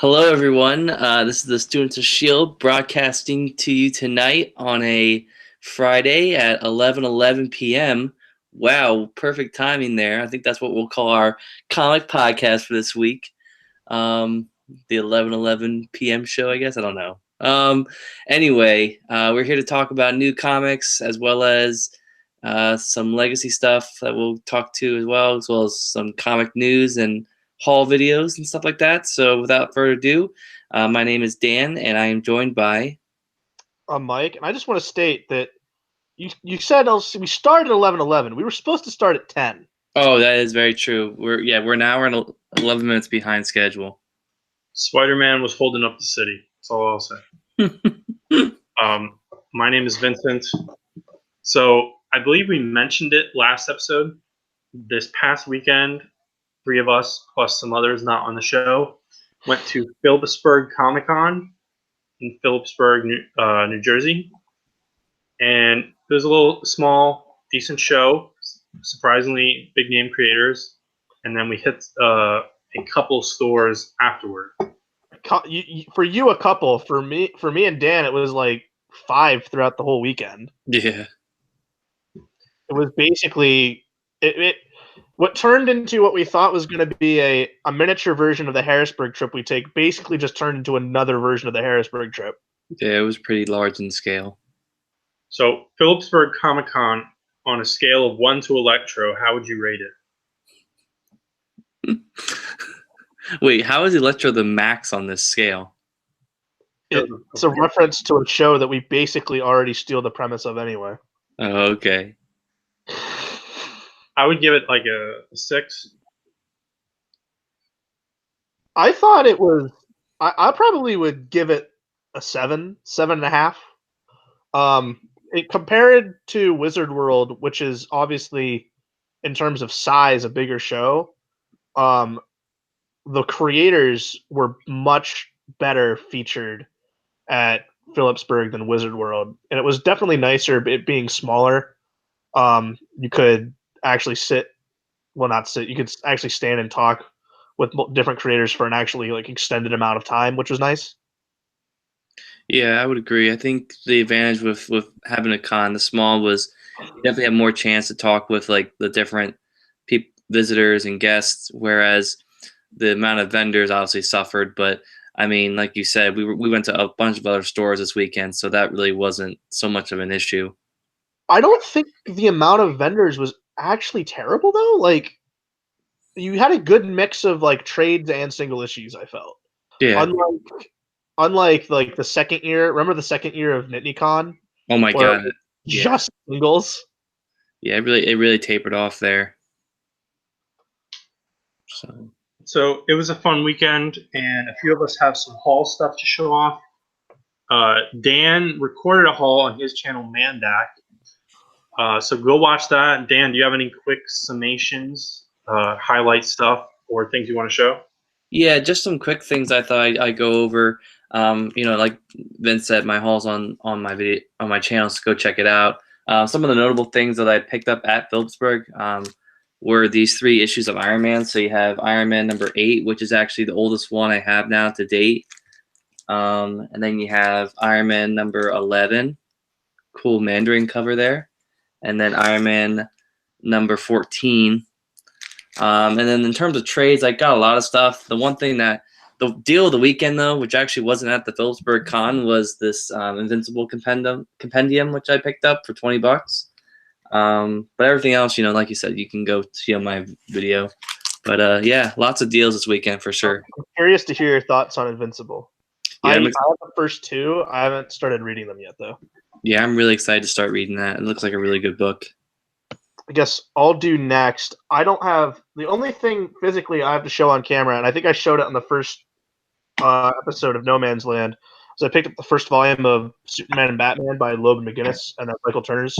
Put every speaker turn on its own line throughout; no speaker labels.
Hello, everyone. This is the Students of S.H.I.E.L.D. broadcasting to you tonight on a Friday at 11:11 p.m. Wow, perfect timing there. I think that's what we'll call our comic podcast for this week. The 11:11 p.m. show, I guess. I don't know. Anyway, we're here to talk about new comics as well as some legacy stuff that we'll talk to as well as some comic news and haul videos and stuff like that. So without further ado, my name is Dan, and I am joined by.
I'm Mike, and I just want to state that you said we started at 11:11. We were supposed to start at 10.
Oh, that is very true. We're an hour and 11 minutes behind schedule.
Spider-Man was holding up the city. That's all I'll say. My name is Vincent. So I believe we mentioned it last episode. This past weekend, three of us plus some others not on the show went to Phillipsburg Comic Con in Phillipsburg, New Jersey, and it was a little small, decent show. Surprisingly, big name creators, and then we hit a couple stores afterward.
For you, a couple. For me and Dan, it was like 5 throughout the whole weekend.
Yeah.
It was basically what turned into what we thought was going to be a miniature version of the Harrisburg trip we take. Basically, just turned into another version of the Harrisburg trip.
Yeah, it was pretty large in scale.
So Phillipsburg Comic Con, on a scale of 1 to Electro, how would you rate it?
Wait, how is Electro the max on this scale?
It's a reference to a show that we basically already steal the premise of anyway.
Oh, okay.
I would give it like a 6.
I thought it was. I probably would give it a 7.5. Compared to Wizard World, which is obviously, in terms of size, a bigger show. The creators were much better featured at Phillipsburg than Wizard World, and it was definitely nicer. It being smaller, you could actually not sit. You could actually stand and talk with different creators for an actually extended amount of time, which was nice.
Yeah, I would agree. I think the advantage with having a con, the small, was you definitely have more chance to talk with like the different visitors and guests, whereas the amount of vendors obviously suffered. But I mean, like you said, we went to a bunch of other stores this weekend, so that really wasn't so much of an issue.
I don't think the amount of vendors was actually terrible though. Like, you had a good mix of like trades and single issues, I felt.
Yeah.
Unlike like the second year. Remember the second year of NitneyCon?
Oh my god. Yeah.
Just singles.
Yeah, it really tapered off there.
So it was a fun weekend, and a few of us have some haul stuff to show off. Dan recorded a haul on his channel, Mandak. So go watch that. Dan, do you have any quick summations, highlight stuff, or things you want to show?
Yeah, just some quick things I thought I'd go over. Like Vince said, my haul's on my channel, so go check it out. Some of the notable things that I picked up at Phillipsburg were these 3 issues of Iron Man. So you have Iron Man number 8, which is actually the oldest one I have now to date. And then you have Iron Man number 11, cool Mandarin cover there. And then Iron Man number 14. And then in terms of trades, I got a lot of stuff. The deal of the weekend, though, which actually wasn't at the Phillipsburg Con, was this Invincible compendium, which I picked up for $20. But everything else, like you said, you can go see on my video. But yeah, lots of deals this weekend for sure.
I'm curious to hear your thoughts on Invincible.
Yeah,
I have the first 2. I haven't started reading them yet, though.
Yeah, I'm really excited to start reading that. It looks like a really good book.
I guess I'll do next. I don't have the only thing physically I have to show on camera, and I think I showed it on the first episode of No Man's Land. So I picked up the first volume of Superman and Batman by Loeb and McGinnis, and then Michael Turner's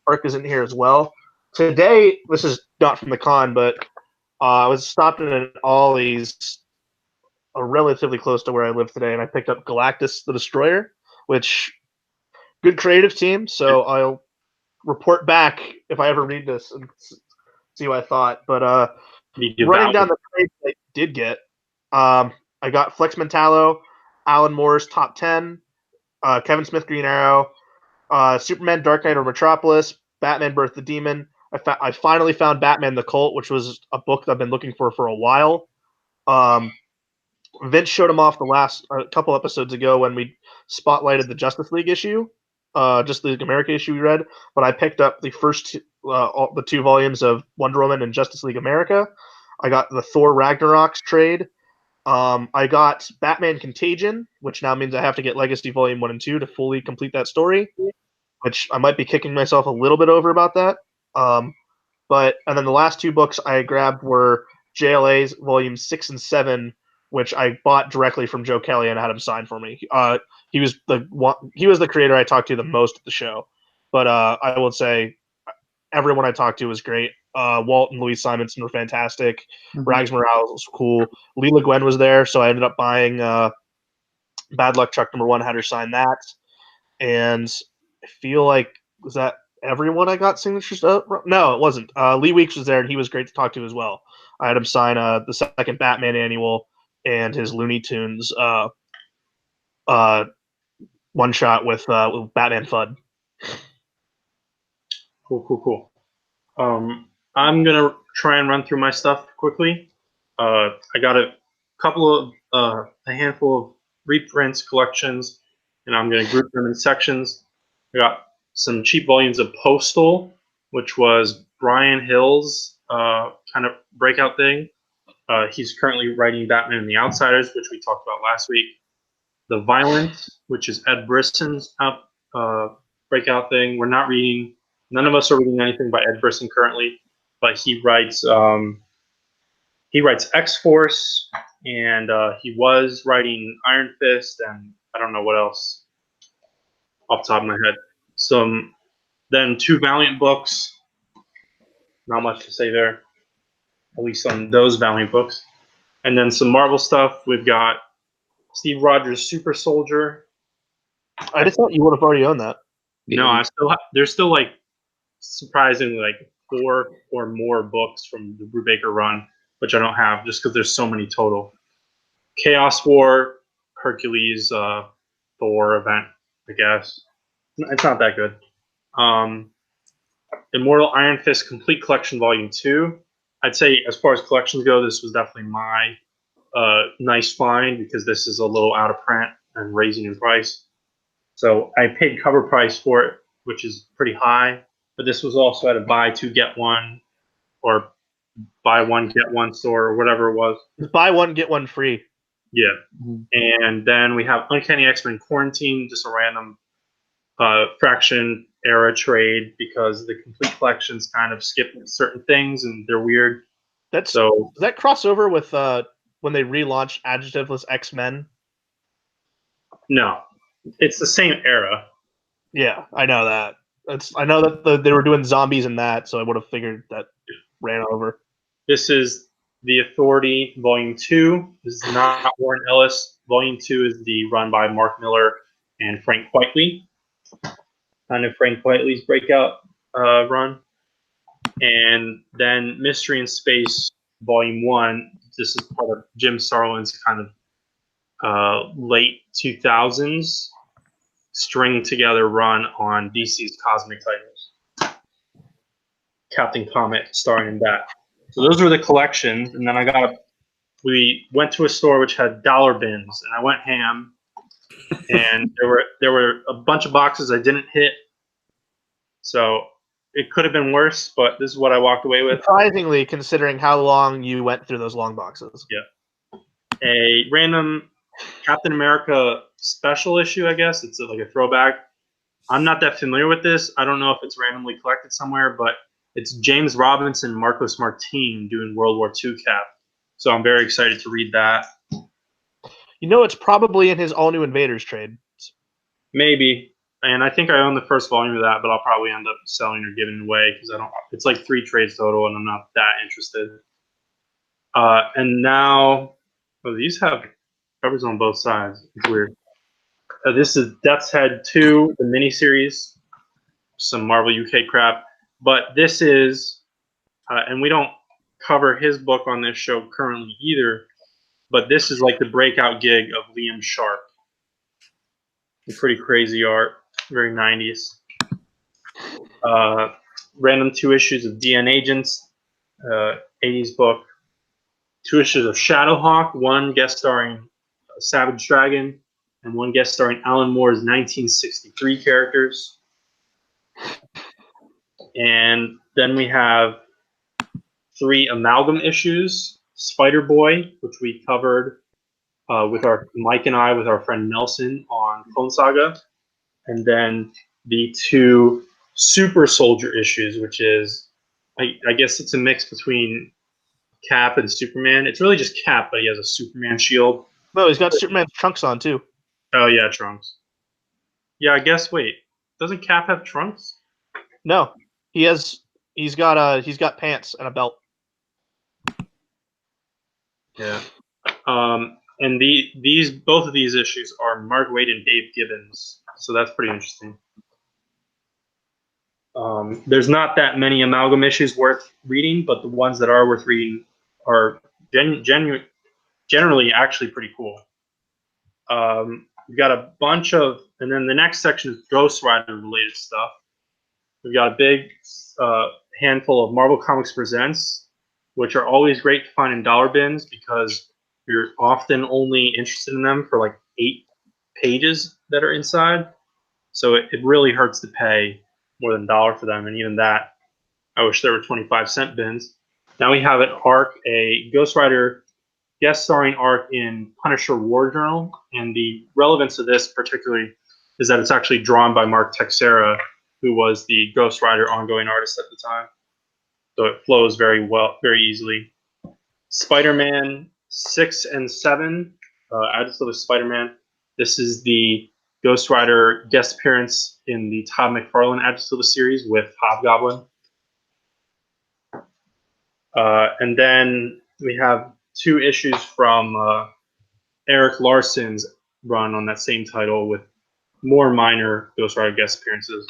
arc is in here as well. Today, this is not from the con, but I was stopped in an Ollie's relatively close to where I live today, and I picked up Galactus the Destroyer, which good creative team. So I'll report back if I ever read this and see what I thought. But running down the trades I did get, I got Flex Mentallo, Alan Moore's Top 10, Kevin Smith Green Arrow, Superman Dark Knight or Metropolis, Batman Birth the Demon. I finally found Batman the Cult, which was a book that I've been looking for a while. Vince showed him off a couple episodes ago when we spotlighted the Justice League issue, Justice League America issue we read. But I picked up the the 2 volumes of Wonder Woman and Justice League America. I got the Thor Ragnarok's trade. I got Batman Contagion, which now means I have to get Legacy Volume 1 and 2 to fully complete that story, which I might be kicking myself a little bit over about that. And then the last 2 books I grabbed were JLA's Volumes 6 and 7, which I bought directly from Joe Kelly and had him sign for me. He was the creator I talked to the most at the show, but I will say everyone I talked to was great. Walt and Louise Simonson were fantastic.
Mm-hmm.
Rags Morales was cool. Leela Gwen was there, so I ended up buying Bad Luck Truck #1, had her sign that. And I feel like, was that everyone I got signatures? No, it wasn't. Lee Weeks was there, and he was great to talk to as well. I had him sign the second Batman annual and his Looney Tunes one shot with Batman FUD.
Cool. I'm gonna try and run through my stuff quickly. I got a handful of reprints, collections, and I'm gonna group them in sections. I got some cheap volumes of Postal, which was Brian Hill's kind of breakout thing. He's currently writing Batman and the Outsiders, which we talked about last week. The Violence, which is Ed Brisson's breakout thing. None of us are reading anything by Ed Brisson currently, but he writes X-Force, and he was writing Iron Fist, and I don't know what else off the top of my head. Then 2 Valiant books. Not much to say there, at least on those Valiant books. And then some Marvel stuff. We've got Steve Rogers' Super Soldier.
I just thought you would have already owned that.
No, there's still like surprisingly like 4 or more books from the Brubaker run, which I don't have just because there's so many total. Chaos War, Hercules, Thor event, I guess. It's not that good. Immortal Iron Fist Complete Collection Volume 2. I'd say as far as collections go, this was definitely my nice find because this is a little out of print and raising in price. So I paid cover price for it, which is pretty high. But this was also at a buy 2 get 1 or buy 1 get 1 store or whatever it was.
Buy 1 get 1 free.
Yeah. Mm-hmm. And then we have Uncanny X-Men Quarantine, just a random Fraction era trade because the complete collections kind of skip certain things and they're weird.
Does that crossover with when they relaunched Adjectiveless X-Men?
No, it's the same era.
Yeah, I know that. I know that they were doing zombies in that, so I would have figured that ran over.
This is The Authority, Volume 2. This is not Warren Ellis. Volume 2 is the run by Mark Miller and Frank Quitely. Kind of Frank Quitely's breakout run. And then Mystery in Space, Volume 1. This is part of Jim Starlin's kind of late 2000s string together run on DC's Cosmic titles. Captain Comet starring in that. So those were the collections, and then we went to a store which had dollar bins, and I went ham. And there were a bunch of boxes I didn't hit, so it could have been worse. But this is what I walked away with.
Surprisingly, considering how long you went through those long boxes.
Yeah, a random Captain America special issue, I guess. It's like a throwback. I'm not that familiar with this. I don't know if it's randomly collected somewhere, but it's James Robinson, Marcos Martin doing World War II cap. So I'm very excited to read that.
You know, it's probably in his All New Invaders trade.
Maybe. And I think I own the first volume of that, but I'll probably end up selling or giving it away because I don't. It's like 3 trades total, and I'm not that interested. And now, these have covers on both sides. It's weird. This is Death's Head 2, the miniseries. Some Marvel UK crap. But this is, and we don't cover his book on this show currently either, but this is like the breakout gig of Liam Sharp. Pretty crazy art, very 90s. Random 2 issues of DN Agents, 80s book. 2 issues of Shadowhawk, 1 guest starring Savage Dragon, and 1 guest starring Alan Moore's 1963 characters. And then we have 3 amalgam issues, Spider-Boy, which we covered with Mike and I with our friend Nelson on Clone Saga, and then the 2 Super Soldier issues, which is I guess it's a mix between Cap and Superman. It's really just Cap, but he has a Superman shield.
No, he's got Superman's trunks on too.
Oh yeah, trunks. Yeah, I guess. Wait, doesn't Cap have trunks?
No, he's got pants and a belt.
Yeah. And both of these issues are Mark Waid and Dave Gibbons, so that's pretty interesting. There's not that many amalgam issues worth reading, but the ones that are worth reading are generally actually pretty cool. We've got a bunch of, and then the next section is Ghost Rider related stuff. We've got a big handful of Marvel Comics Presents, which are always great to find in dollar bins because you're often only interested in them for like 8 pages that are inside. So it really hurts to pay more than $1 for them, and even that, I wish there were 25-cent bins. Now we have an arc, a Ghost Rider guest starring arc in Punisher War Journal, and the relevance of this particularly is that it's actually drawn by Mark Texeira, who was the Ghost Rider ongoing artist at the time. So it flows very well, very easily. Spider-Man 6 and 7, I just love Spider-Man. This is the Ghost Rider guest appearance in the Todd McFarlane Agile series with Hobgoblin. And then we have 2 issues from Eric Larson's run on that same title with more minor Ghost Rider guest appearances,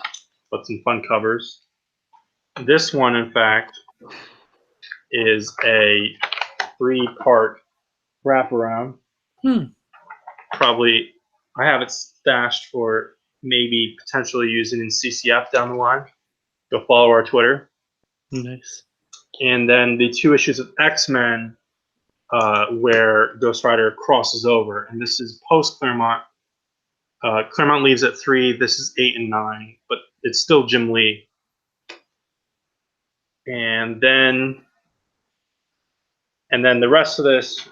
but some fun covers. This one, in fact, is a 3-part wraparound. Probably, I have it stashed for maybe potentially using in CCF down the line. Go follow our Twitter.
Nice.
And then the 2 issues of X-Men where Ghost Rider crosses over. And this is post-Claremont. Claremont leaves at 3. This is 8 and 9. But it's still Jim Lee. And then the rest of this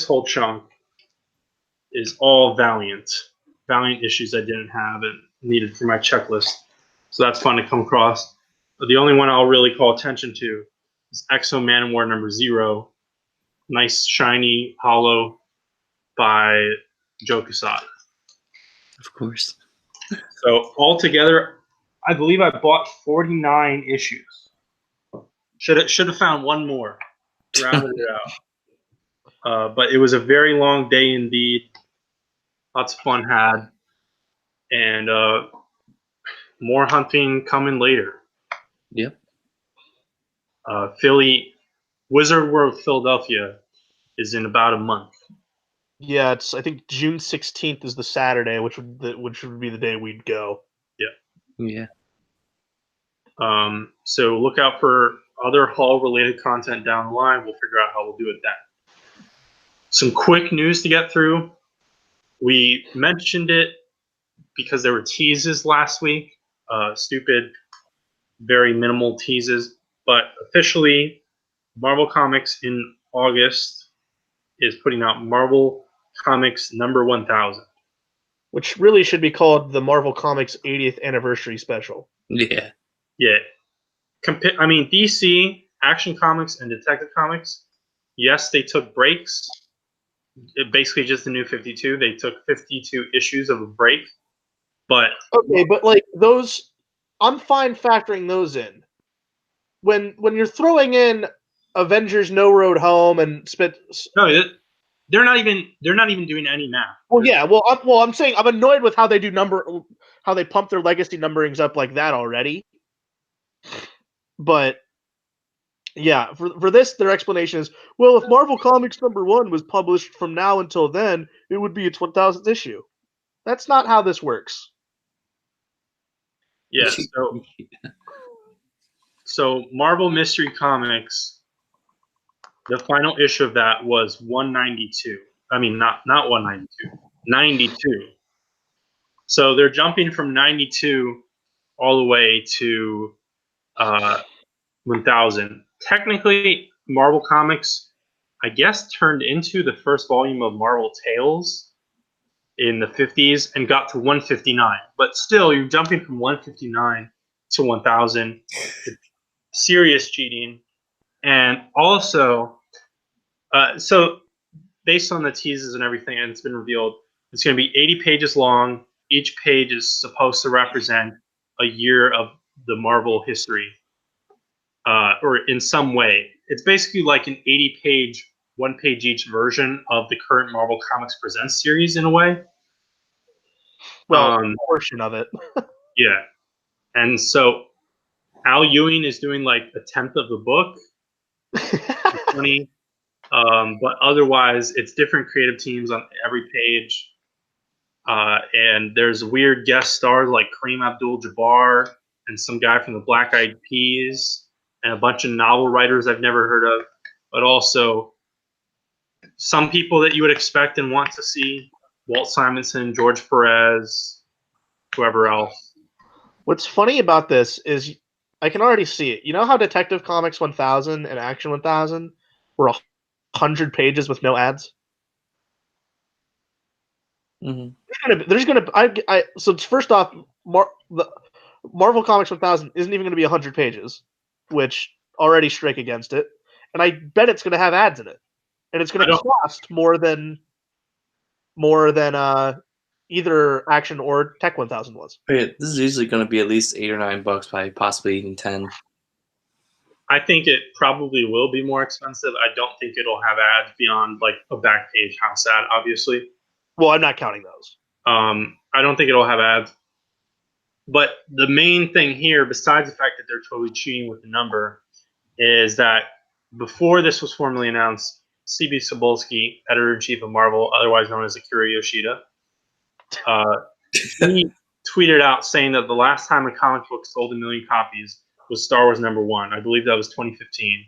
whole chunk is all Valiant issues I didn't have and needed for my checklist. So that's fun to come across. But the only one I'll really call attention to is Exo Man War number 0. Nice, shiny, hollow by Joe Quesada.
Of course.
So altogether, I believe I bought 49 issues. Should have found one more. Rounded it out. But it was a very long day indeed. Lots of fun had. And more hunting coming later.
Yep.
Wizard World Philadelphia is in about a month.
Yeah, I think June 16th is the Saturday, which would be the day we'd go.
Yeah.
So look out for other Hall related content down the line. We'll figure out how we'll do it then. Some quick news to get through. We mentioned it because there were teases last week. Stupid, very minimal teases. But officially, Marvel Comics in August is putting out Marvel Comics number 1000.
Which really should be called the Marvel Comics 80th Anniversary Special.
Yeah.
Yeah. DC, Action Comics, and Detective Comics, yes, they took breaks. Basically just the new 52. They took 52 issues of a break. But
okay, but like those, I'm fine factoring those in. When you're throwing in Avengers No Road Home and
no, they're not even doing any math.
Well, yeah. I'm saying I'm annoyed with how they pump their legacy numberings up like that already. But Yeah, for this, their explanation is, well, if Marvel Comics #1 was published from now until then, it would be its 1000th issue. That's not how this works.
Yeah. So Marvel Mystery Comics, the final issue of that was 192. I mean, not 192, 92. So they're jumping from 92 all the way to 1000. Technically, Marvel Comics, I guess, turned into the first volume of Marvel Tales in the 50s and got to 159. But still, you're jumping from 159 to 1000. It's serious cheating. And also, so based on the teases and everything, and it's been revealed, it's going to be 80 pages long. Each page is supposed to represent a year of the Marvel history, or in some way. It's basically like an 80-page, one-page each version of the current Marvel Comics Presents series in a way.
Well, a portion of it.
Yeah. And so Al Ewing is doing like a tenth of the book. Funny. But otherwise, it's different creative teams on every page. And there's weird guest stars like Kareem Abdul-Jabbar and some guy from the Black Eyed Peas and a bunch of novel writers I've never heard of, but also some people that you would expect and want to see: Walt Simonson, George Perez, whoever else.
What's funny about this is I can already see it. You know how Detective Comics 1000 and Action 1000 were 100 pages with no ads? There's gonna so first off, the Marvel Comics 1000 isn't even going to be 100 pages, which already strike against it. And I bet it's going to have ads in it, and it's going to cost more than either Action or Tech 1000 was.
Okay, this is usually going to be at least $8 or $9, possibly even 10.
I think it probably will be more expensive. I don't think it'll have ads beyond like a back page house ad, obviously.
Well, I'm not counting those.
I don't think it'll have ads. But the main thing here, besides the fact that they're totally cheating with the number, is that before this was formally announced, C.B. Cebulski, editor-in-chief of Marvel, otherwise known as Akira Yoshida, he tweeted out saying that the last time a comic book sold 1 million copies was Star Wars #1. I believe that was 2015.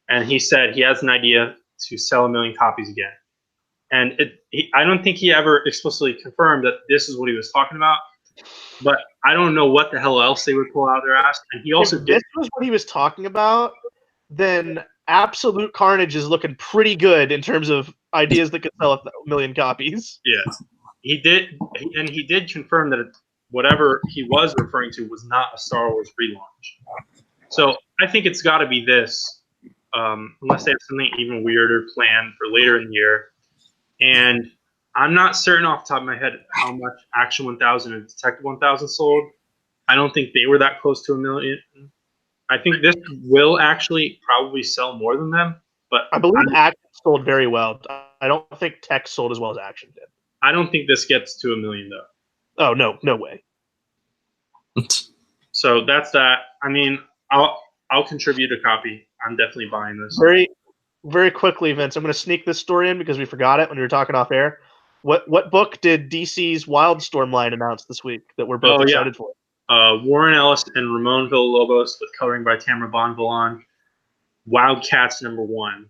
And he said he has an idea to sell 1 million copies again. And I don't think he ever explicitly confirmed that this is what he was talking about. But I don't know what the hell else they would pull out their ass. And he also
if this was what he was talking about, then Absolute Carnage is looking pretty good in terms of ideas that could sell 1 million copies.
Yeah, he did, and he did confirm that whatever he was referring to was not a Star Wars relaunch. So I think it's got to be this, unless they have something even weirder planned for later in the year. And I'm not certain off the top of my head how much Action 1000 and Detective 1000 sold. I don't think they were that close to 1 million. I think this will actually probably sell more than them, but
I believe Action sold very well. I don't think Tech sold as well as Action did.
I don't think this gets to 1 million though.
Oh no way.
So that's that. I mean, I'll contribute a copy. I'm definitely buying this.
Very quickly, Vince. I'm going to sneak this story in because we forgot it when we were talking off air. What book did DC's Wildstorm line announce this week that we're both excited for?
Warren Ellis and Ramon Villalobos, with coloring by Tamara Bonvillain. Wildcats #1.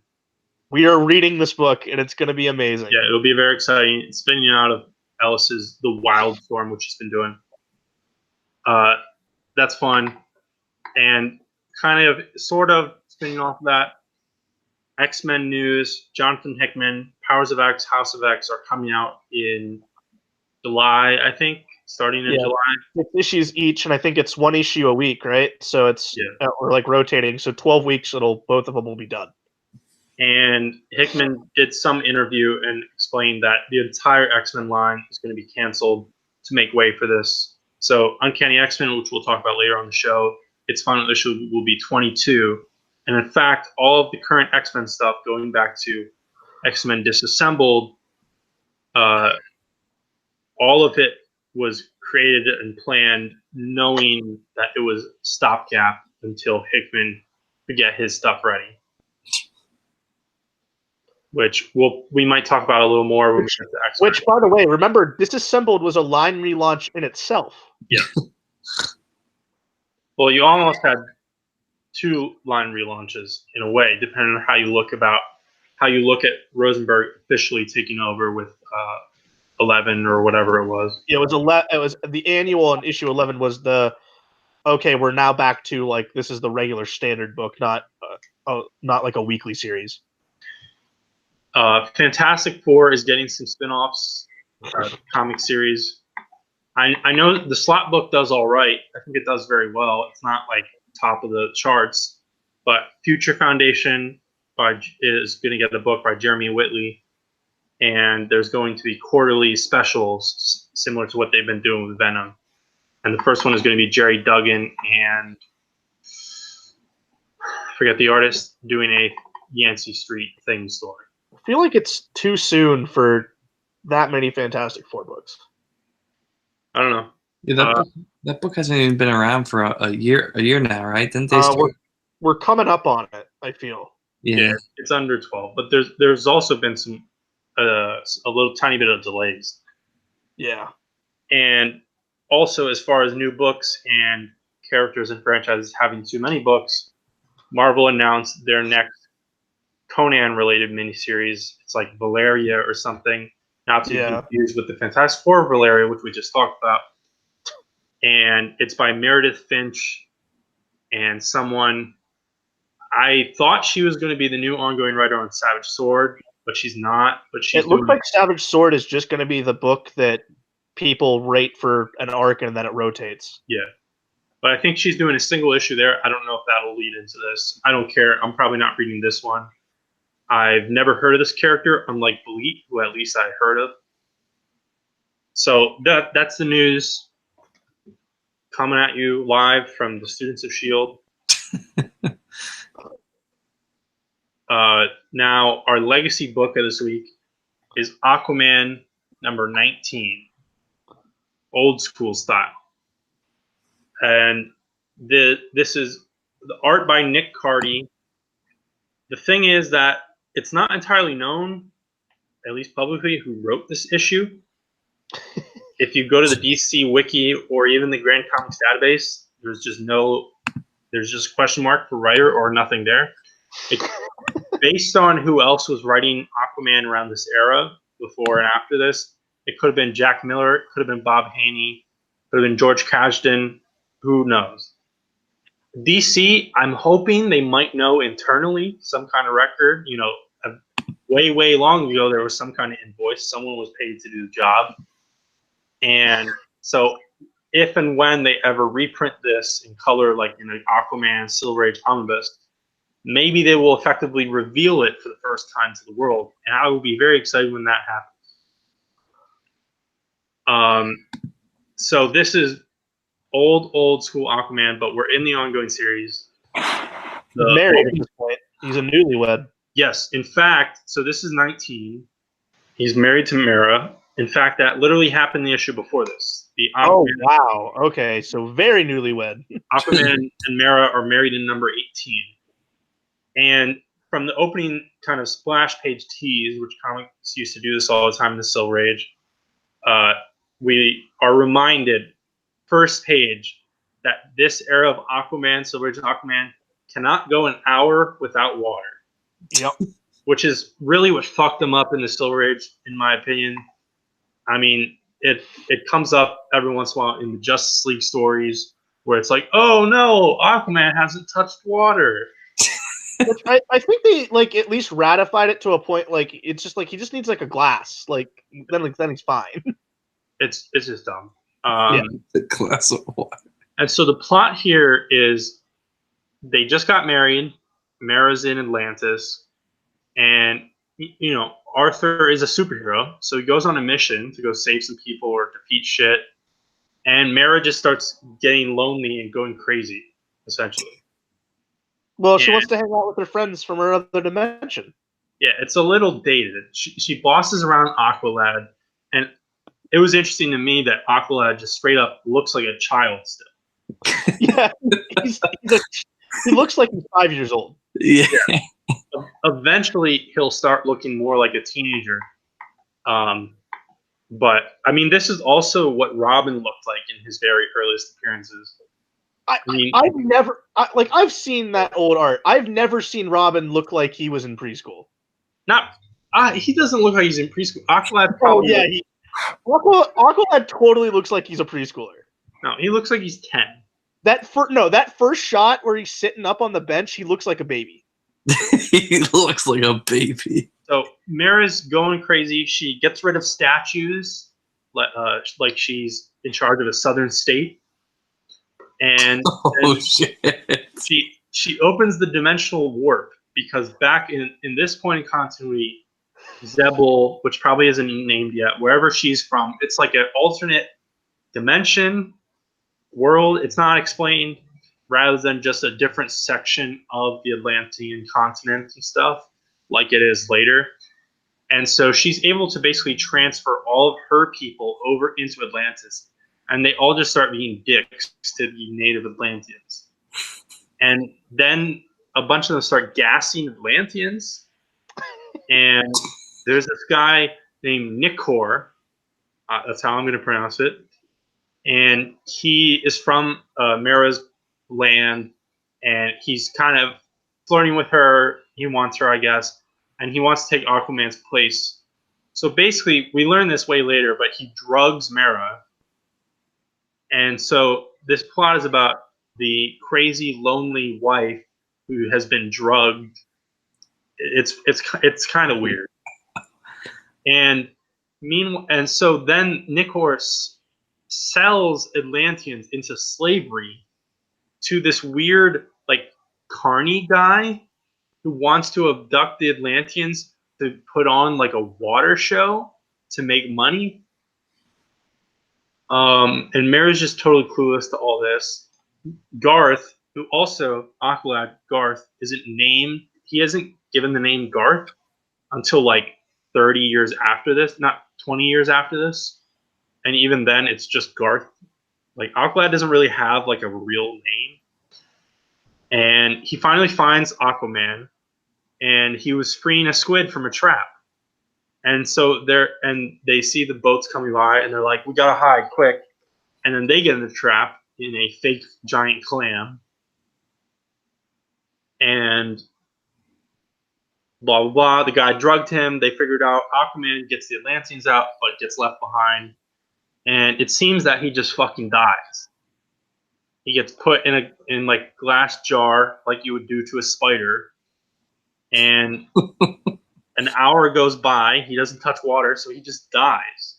We are reading this book, and it's going to be amazing.
Yeah, it'll be very exciting. It's spinning out of Ellis's The Wildstorm, which he's been doing. That's fun. And kind of, sort of spinning off of that, X-Men news. Jonathan Hickman, Powers of X, House of X are coming out in July, I think, starting in July.
6 issues each, and I think it's 1 issue a week, right? So it's we're like rotating. So 12 weeks, both of them will be done.
And Hickman did some interview and explained that the entire X-Men line is going to be canceled to make way for this. So Uncanny X-Men, which we'll talk about later on the show, its final issue will be 22. And in fact, all of the current X-Men stuff, going back to X-Men Disassembled, all of it was created and planned knowing that it was stopgap until Hickman to get his stuff ready. Which we might talk about a little more when we get to X-Men.
Which, by the way, remember, Disassembled was a line relaunch in itself.
Yeah. Well, you almost had 2 line relaunches in a way, depending on how you look at Rosenberg officially taking over with 11 or whatever it was.
It was it was the annual, and issue 11 was okay, we're now back to like this is the regular standard book, not like a weekly series.
Fantastic Four is getting some spin-offs, comic series. I know the slot book does all right. I think it does very well. It's not like top of the charts, but Future Foundation is going to get a book by Jeremy Whitley, and there's going to be quarterly specials similar to what they've been doing with Venom. And the first one is going to be Jerry Duggan and I forget the artist doing a Yancey Street Thing story.
I feel like it's too soon for that many Fantastic Four books.
I don't know.
Yeah, that book hasn't even been around for a year now, right? Didn't they?
We're coming up on it, I feel.
Yeah,
it's under 12, but there's also been some a little tiny bit of delays.
Yeah,
and also as far as new books and characters and franchises having too many books, Marvel announced their next Conan-related miniseries. It's like Valeria or something, not to be confused with the Fantastic Four Valeria, which we just talked about. And it's by Meredith Finch and someone. I thought she was going to be the new ongoing writer on Savage Sword, but she's not. But
it looks like Savage Sword is just going to be the book that people rate for an arc and then it rotates.
Yeah. But I think she's doing a single issue there. I don't know if that'll lead into this. I don't care. I'm probably not reading this one. I've never heard of this character, unlike Bleat, who at least I heard of. So that's the news coming at you live from the students of S.H.I.E.L.D. Now, our legacy book of this week is Aquaman number 19, old school style. And this is the art by Nick Cardy. The thing is that it's not entirely known, at least publicly, who wrote this issue. If you go to the DC Wiki or even the Grand Comics database, there's just question mark for writer or nothing there. It's based on who else was writing Aquaman around this era, before and after this. It could have been Jack Miller, it could have been Bob Haney, could have been George Kasdan, who knows. DC, I'm hoping they might know internally some kind of record. Way long ago, there was some kind of invoice. Someone was paid to do the job. And so if and when they ever reprint this in color, like in an Aquaman Silver Age omnibus, maybe they will effectively reveal it for the first time to the world. And I will be very excited when that happens. So this is old school Aquaman, but we're in the ongoing series.
Married at this point. He's a newlywed.
Yes. In fact, so this is 19. He's married to Mara. In fact, that literally happened the issue before this.
Oh, wow. Okay, so very newlywed.
Aquaman and Mara are married in number 18. And from the opening kind of splash page tease, which comics used to do this all the time in the Silver Age, we are reminded, first page, that this era of Aquaman, Silver Age Aquaman, cannot go an hour without water.
Yep.
Which is really what fucked them up in the Silver Age, in my opinion. I mean, it comes up every once in a while in the Justice League stories where it's like, oh no, Aquaman hasn't touched water.
Which I think they at least ratified it to a point. Like it's just like he just needs like a glass. Then he's fine.
It's just dumb.
The glass of water.
And so the plot here is they just got married. Mara's in Atlantis, and Arthur is a superhero, so he goes on a mission to go save some people or defeat shit. And Mara just starts getting lonely and going crazy, essentially.
Well, she wants to hang out with her friends from her other dimension.
Yeah, it's a little dated. She bosses around Aqualad, and it was interesting to me that Aqualad just straight up looks like a child still.
Yeah, He looks like he's 5 years old.
Yeah.
Eventually, he'll start looking more like a teenager. But I mean, this is also what Robin looked like in his very earliest appearances. I mean,
I've seen that old art. I've never seen Robin look like he was in preschool.
he doesn't look like he's in preschool. Aqualad
Oh
probably.
yeah, Aqualad totally looks like he's a preschooler.
No, he looks like he's 10.
That first shot where he's sitting up on the bench, he looks like a baby.
He looks like a baby.
So Mara's going crazy. She gets rid of statues, like she's in charge of a southern state, and
Oh shit!
she opens the dimensional warp because back in this point in continuity, Zebul, which probably isn't named yet, wherever she's from, it's like an alternate dimension world. It's not explained, rather than just a different section of the Atlantean continent and stuff, like it is later. And so she's able to basically transfer all of her people over into Atlantis, and they all just start being dicks to the native Atlanteans. And then a bunch of them start gassing Atlanteans. And there's this guy named Nikor. That's how I'm going to pronounce it. And he is from Mara's land, and he's kind of flirting with her. He wants her, I guess, and he wants to take Aquaman's place. So basically, we learn this way later, but he drugs Mara. And so this plot is about the crazy, lonely wife who has been drugged. It's kind of weird. And so then Nicholas sells Atlanteans into slavery to this weird like carny guy who wants to abduct the Atlanteans to put on like a water show to make money. And Mara's just totally clueless to all this. Garth, who also Aqualad Garth, isn't named. He hasn't given the name Garth until like 30 years after this, not 20 years after this. And even then, it's just Garth. Like Aqualad doesn't really have like a real name. And he finally finds Aquaman, and he was freeing a squid from a trap. And so they see the boats coming by, and they're like, "We gotta hide quick!" And then they get in the trap in a fake giant clam, and blah blah blah. The guy drugged him. They figured out Aquaman gets the Atlanteans out, but gets left behind. And it seems that he just fucking dies. He gets put in like glass jar, like you would do to a spider, and an hour goes by. He doesn't touch water, so he just dies.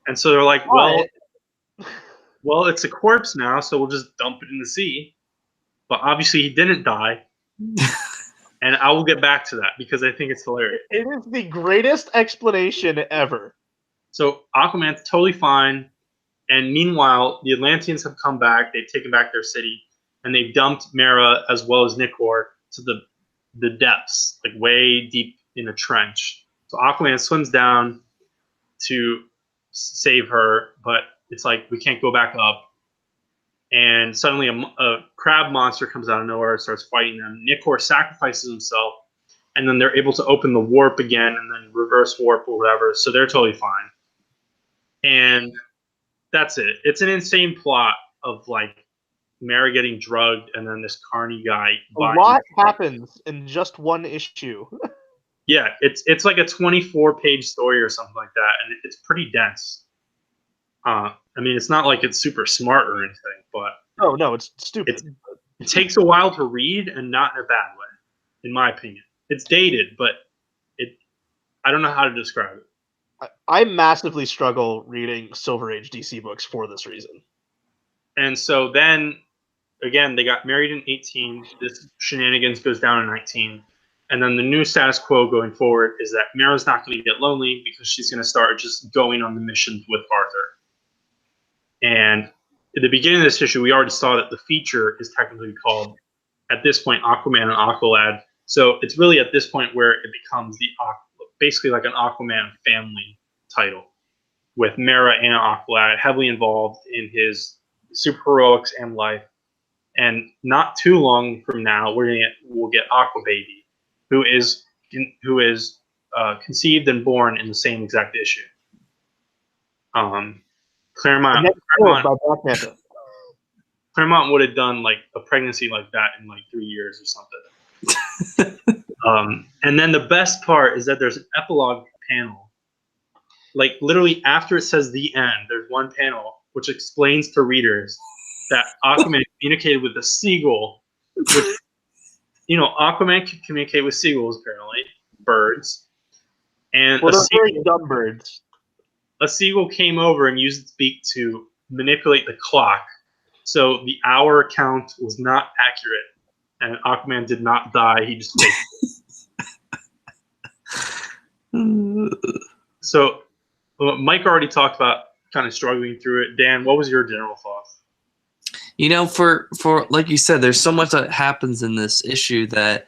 And so they're like, well, it's a corpse now, so we'll just dump it in the sea. But obviously, he didn't die. And I will get back to that because I think it's hilarious.
It is the greatest explanation ever.
So Aquaman's totally fine. And meanwhile, the Atlanteans have come back. They've taken back their city. And they've dumped Mara as well as Nikor to the depths, like way deep in a trench. So Aquaman swims down to save her, but it's like, we can't go back up. And suddenly a crab monster comes out of nowhere and starts fighting them. Nikor sacrifices himself, and then they're able to open the warp again and then reverse warp or whatever, so they're totally fine. And that's it. It's an insane plot of like Mara getting drugged and then this carny guy.
A lot happens in just one issue.
Yeah, it's like a 24-page story or something like that, and it's pretty dense. I mean, it's not like it's super smart or anything, but
no, it's stupid.
It takes a while to read, and not in a bad way, in my opinion. It's dated, but I don't know how to describe it.
I massively struggle reading Silver Age DC books for this reason.
And so then, again, they got married in 18. This shenanigans goes down in 19. And then the new status quo going forward is that Mara's not going to get lonely because she's going to start just going on the missions with Arthur. And at the beginning of this issue, we already saw that the feature is technically called, at this point, Aquaman and Aqualad. So it's really at this point where it becomes basically like an Aquaman family title, with Mara and Aqualad heavily involved in his super heroics and life. And not too long from now, we'll get Aqua Baby, who is conceived and born in the same exact issue.
And
Claremont
then killed by Black Manta.
Claremont would have done like a pregnancy like that in like 3 years or something. And then the best part is that there's an epilogue panel. Like literally after it says the end, there's one panel which explains to readers that Aquaman communicated with a seagull, which Aquaman can communicate with seagulls apparently, birds, and
Well, they're very dumb birds.
a seagull came over and used its beak to manipulate the clock, so the hour count was not accurate, and Aquaman did not die. He just faked. So Mike already talked about kind of struggling through it. Dan, what was your general thought?
For like you said, there's so much that happens in this issue that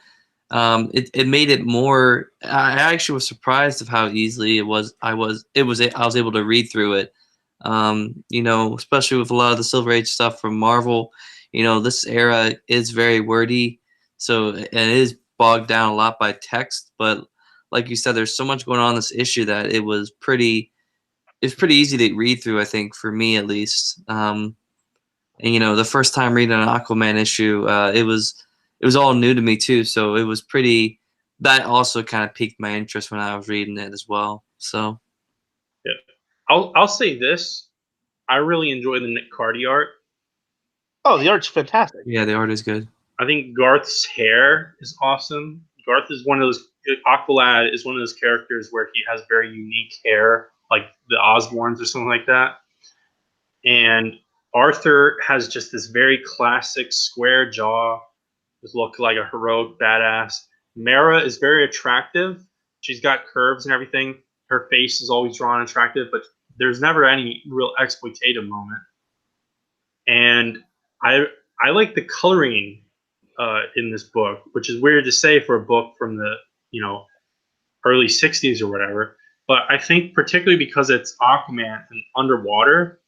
it made it more. I actually was surprised of how easily it was. I was able to read through it. Especially with a lot of the Silver Age stuff from Marvel. This era is very wordy, so and it is bogged down a lot by text. But like you said, there's so much going on in this issue that it was pretty easy to read through. I think for me at least. And the first time reading an Aquaman issue, it was all new to me too. So it was pretty. That also kind of piqued my interest when I was reading it as well. So
yeah, I'll say this: I really enjoy the Nick Cardy art.
Oh, the art's fantastic.
yeah, the art is good.
I think Garth's hair is awesome. Garth is one of those. Aqualad is one of those characters where he has very unique hair, like the Osborns or something like that. And Arthur has just this very classic square jaw, just look like a heroic badass. Mara is very attractive. She's got curves and everything. Her face is always drawn attractive, but there's never any real exploitative moment. And I like the coloring in this book, which is weird to say for a book from the early '60s or whatever. But I think particularly because it's Aquaman and underwater,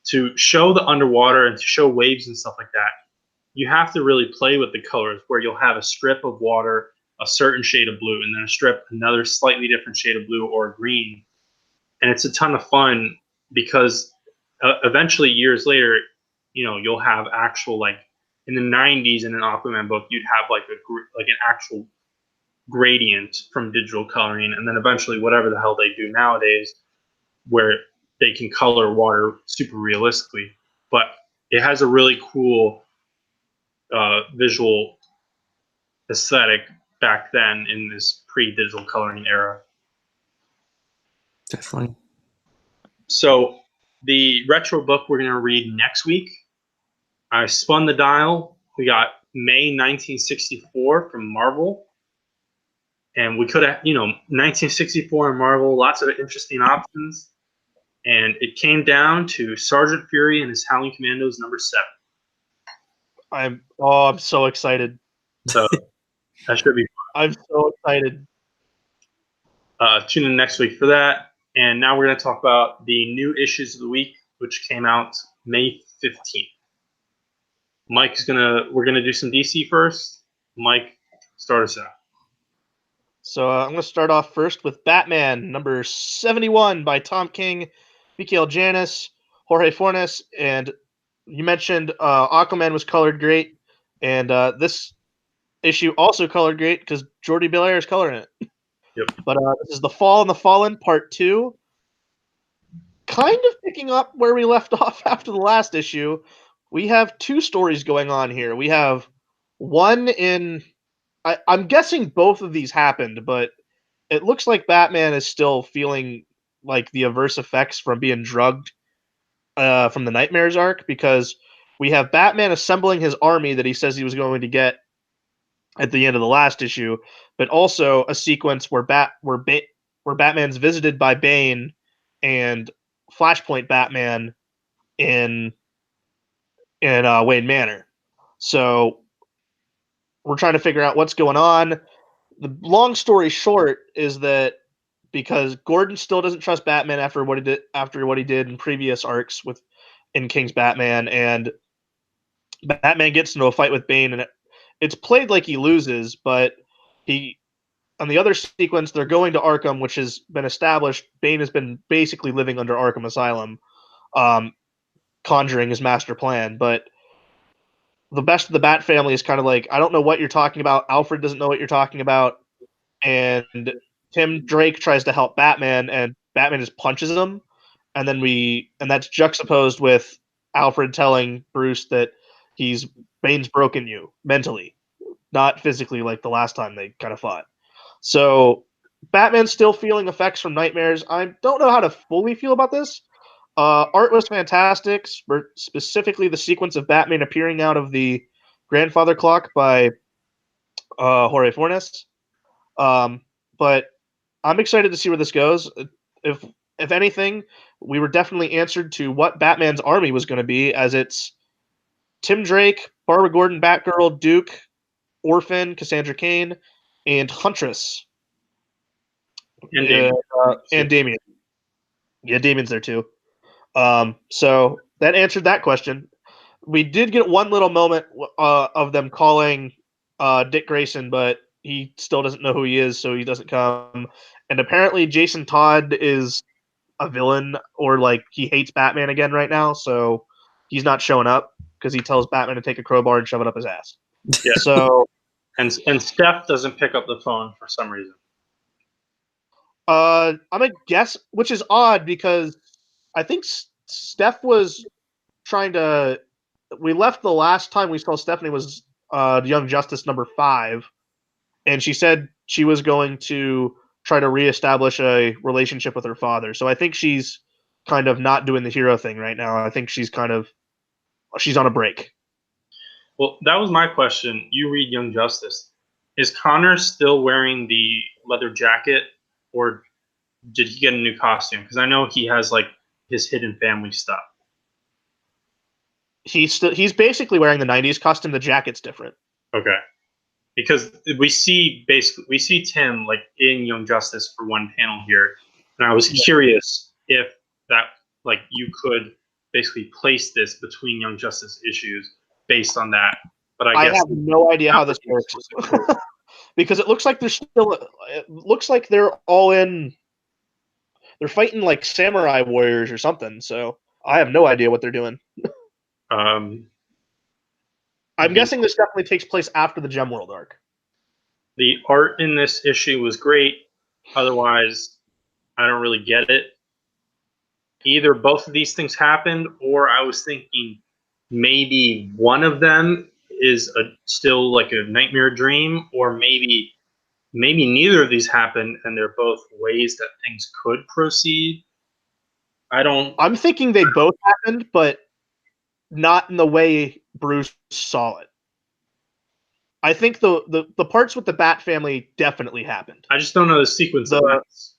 to show the underwater and to show waves and stuff like that, you have to really play with the colors, where you'll have a strip of water, a certain shade of blue, and then a strip, another slightly different shade of blue or green. And it's a ton of fun because eventually years later, you'll have actual, like in the '90s in an Aquaman book, you'd have like an actual gradient from digital coloring, and then eventually whatever the hell they do nowadays, where they can color water super realistically. But it has a really cool visual aesthetic back then in this pre-digital coloring era.
Definitely.
So the retro book we're going to read next week, I spun the dial. We got May 1964 from Marvel. And we could have, 1964 in Marvel, lots of interesting options. And it came down to Sergeant Fury and his Howling Commandos #7.
I'm so excited.
So that should be fun.
I'm so excited.
Tune in next week for that. And now we're going to talk about the new issues of the week, which came out May 15th. We're going to do some DC first. Mike, start us out.
So I'm going to start off first with Batman #71 by Tom King, Mikael Janis, Jorge Fornes, and you mentioned Aquaman was colored great, and this issue also colored great because Jordi Belair is coloring it.
Yep.
But this is The Fall and the Fallen Part 2. Kind of picking up where we left off after the last issue. We have two stories going on here. We have one in... I'm guessing both of these happened, but it looks like Batman is still feeling like the adverse effects from being drugged from the Nightmares arc, because we have Batman assembling his army that he says he was going to get at the end of the last issue, but also a sequence where Batman's visited by Bane and Flashpoint Batman in Wayne Manor. So we're trying to figure out what's going on. The long story short is that because Gordon still doesn't trust Batman after what he did in previous arcs in King's Batman, and Batman gets into a fight with Bane, and it's played like he loses, but he on the other sequence they're going to Arkham, which has been established. Bane has been basically living under Arkham Asylum, conjuring his master plan. But the best of the Bat family is kind of like, I don't know what you're talking about. Alfred doesn't know what you're talking about, and Tim Drake tries to help Batman, and Batman just punches him, and that's juxtaposed with Alfred telling Bruce that Bane's broken you mentally, not physically like the last time they kind of fought. So Batman's still feeling effects from nightmares. I don't know how to fully feel about this. Art was fantastic, specifically the sequence of Batman appearing out of the grandfather clock by Jorge Fornes. But I'm excited to see where this goes. If if anything, we were definitely answered to what Batman's army was going to be, as it's Tim Drake, Barbara Gordon, Batgirl, Duke, Orphan, Cassandra Cain, and Huntress,
And Damien.
and Damien. Yeah, Damien's there too. So that answered that question. We did get one little moment of them calling Dick Grayson, but he still doesn't know who he is, so he doesn't come. And apparently, Jason Todd is a villain, or like he hates Batman again right now, so he's not showing up because he tells Batman to take a crowbar and shove it up his ass.
Yeah.
So,
and Steph doesn't pick up the phone for some reason.
I'm gonna guess, which is odd because I think Steph was trying to. We left the last time we saw Stephanie was Young Justice #5, and she said she was going to try to reestablish a relationship with her father. So I think she's kind of not doing the hero thing right now. I think she's on a break.
Well, that was my question. You read Young Justice. Is Connor still wearing the leather jacket, or did he get a new costume? Because I know he has like his hidden family stuff.
He's basically wearing the '90s costume. The jacket's different.
Okay. Because we see Tim like in Young Justice for one panel here, and I was curious if that like you could basically place this between Young Justice issues based on that. But I guess
have no idea how this works because it looks like they're all in. They're fighting like samurai warriors or something. So I have no idea what they're doing.
Um,
I'm guessing this definitely takes place after the Gemworld arc.
The art in this issue was great. Otherwise, I don't really get it. Either both of these things happened, or I was thinking maybe one of them is still like a nightmare dream, or maybe neither of these happened and they're both ways that things could proceed.
I'm thinking they both happened, but not in the way Bruce saw it. I think the parts with the Bat family definitely happened.
I just don't know the sequence of events.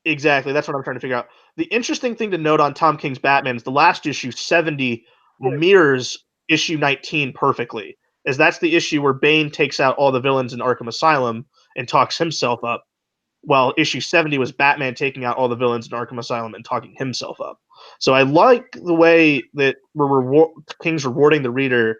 Exactly, that's what I'm trying to figure out. The interesting thing to note on Tom King's Batman is the last issue, 70, mirrors issue 19 perfectly, as that's the issue where Bane takes out all the villains in Arkham Asylum and talks himself up, while issue 70 was Batman taking out all the villains in Arkham Asylum and talking himself up. So I like the way that King's rewarding the reader,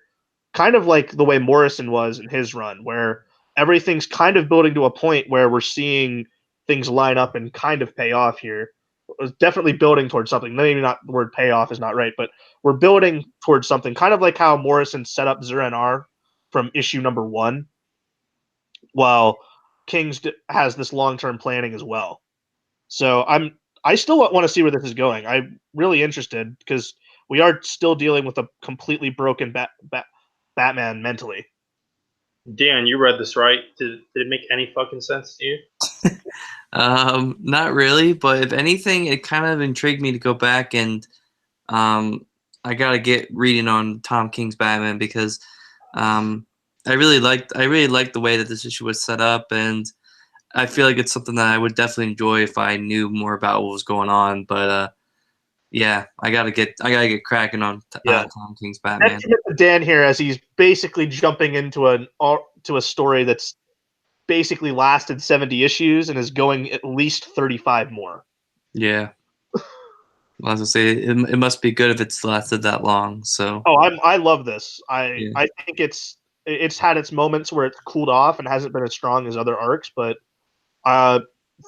kind of like the way Morrison was in his run, where everything's kind of building to a point where we're seeing things line up and kind of pay off here. It's definitely building towards something. Maybe not the word payoff is not right, but we're building towards something, kind of like how Morrison set up Zur-En-Arrh from issue #1, while King's has this long-term planning as well. So I still want to see where this is going. I'm really interested because we are still dealing with a completely broken Batman mentally.
Dan, you read this, right? Did it make any fucking sense to you?
Not really, but if anything, it kind of intrigued me to go back and I gotta get reading on Tom King's Batman because I really liked the way that this issue was set up, and I feel like it's something that I would definitely enjoy if I knew more about what was going on. But yeah, I gotta get cracking on Tom King's Batman.
Let's get to Dan here as he's basically jumping into a story that's basically lasted 70 issues and is going at least 35 more.
Yeah. Well, I was gonna say it must be good if it's lasted that long. So
Oh, I love this.
yeah.
I think it's had its moments where it's cooled off and hasn't been as strong as other arcs, but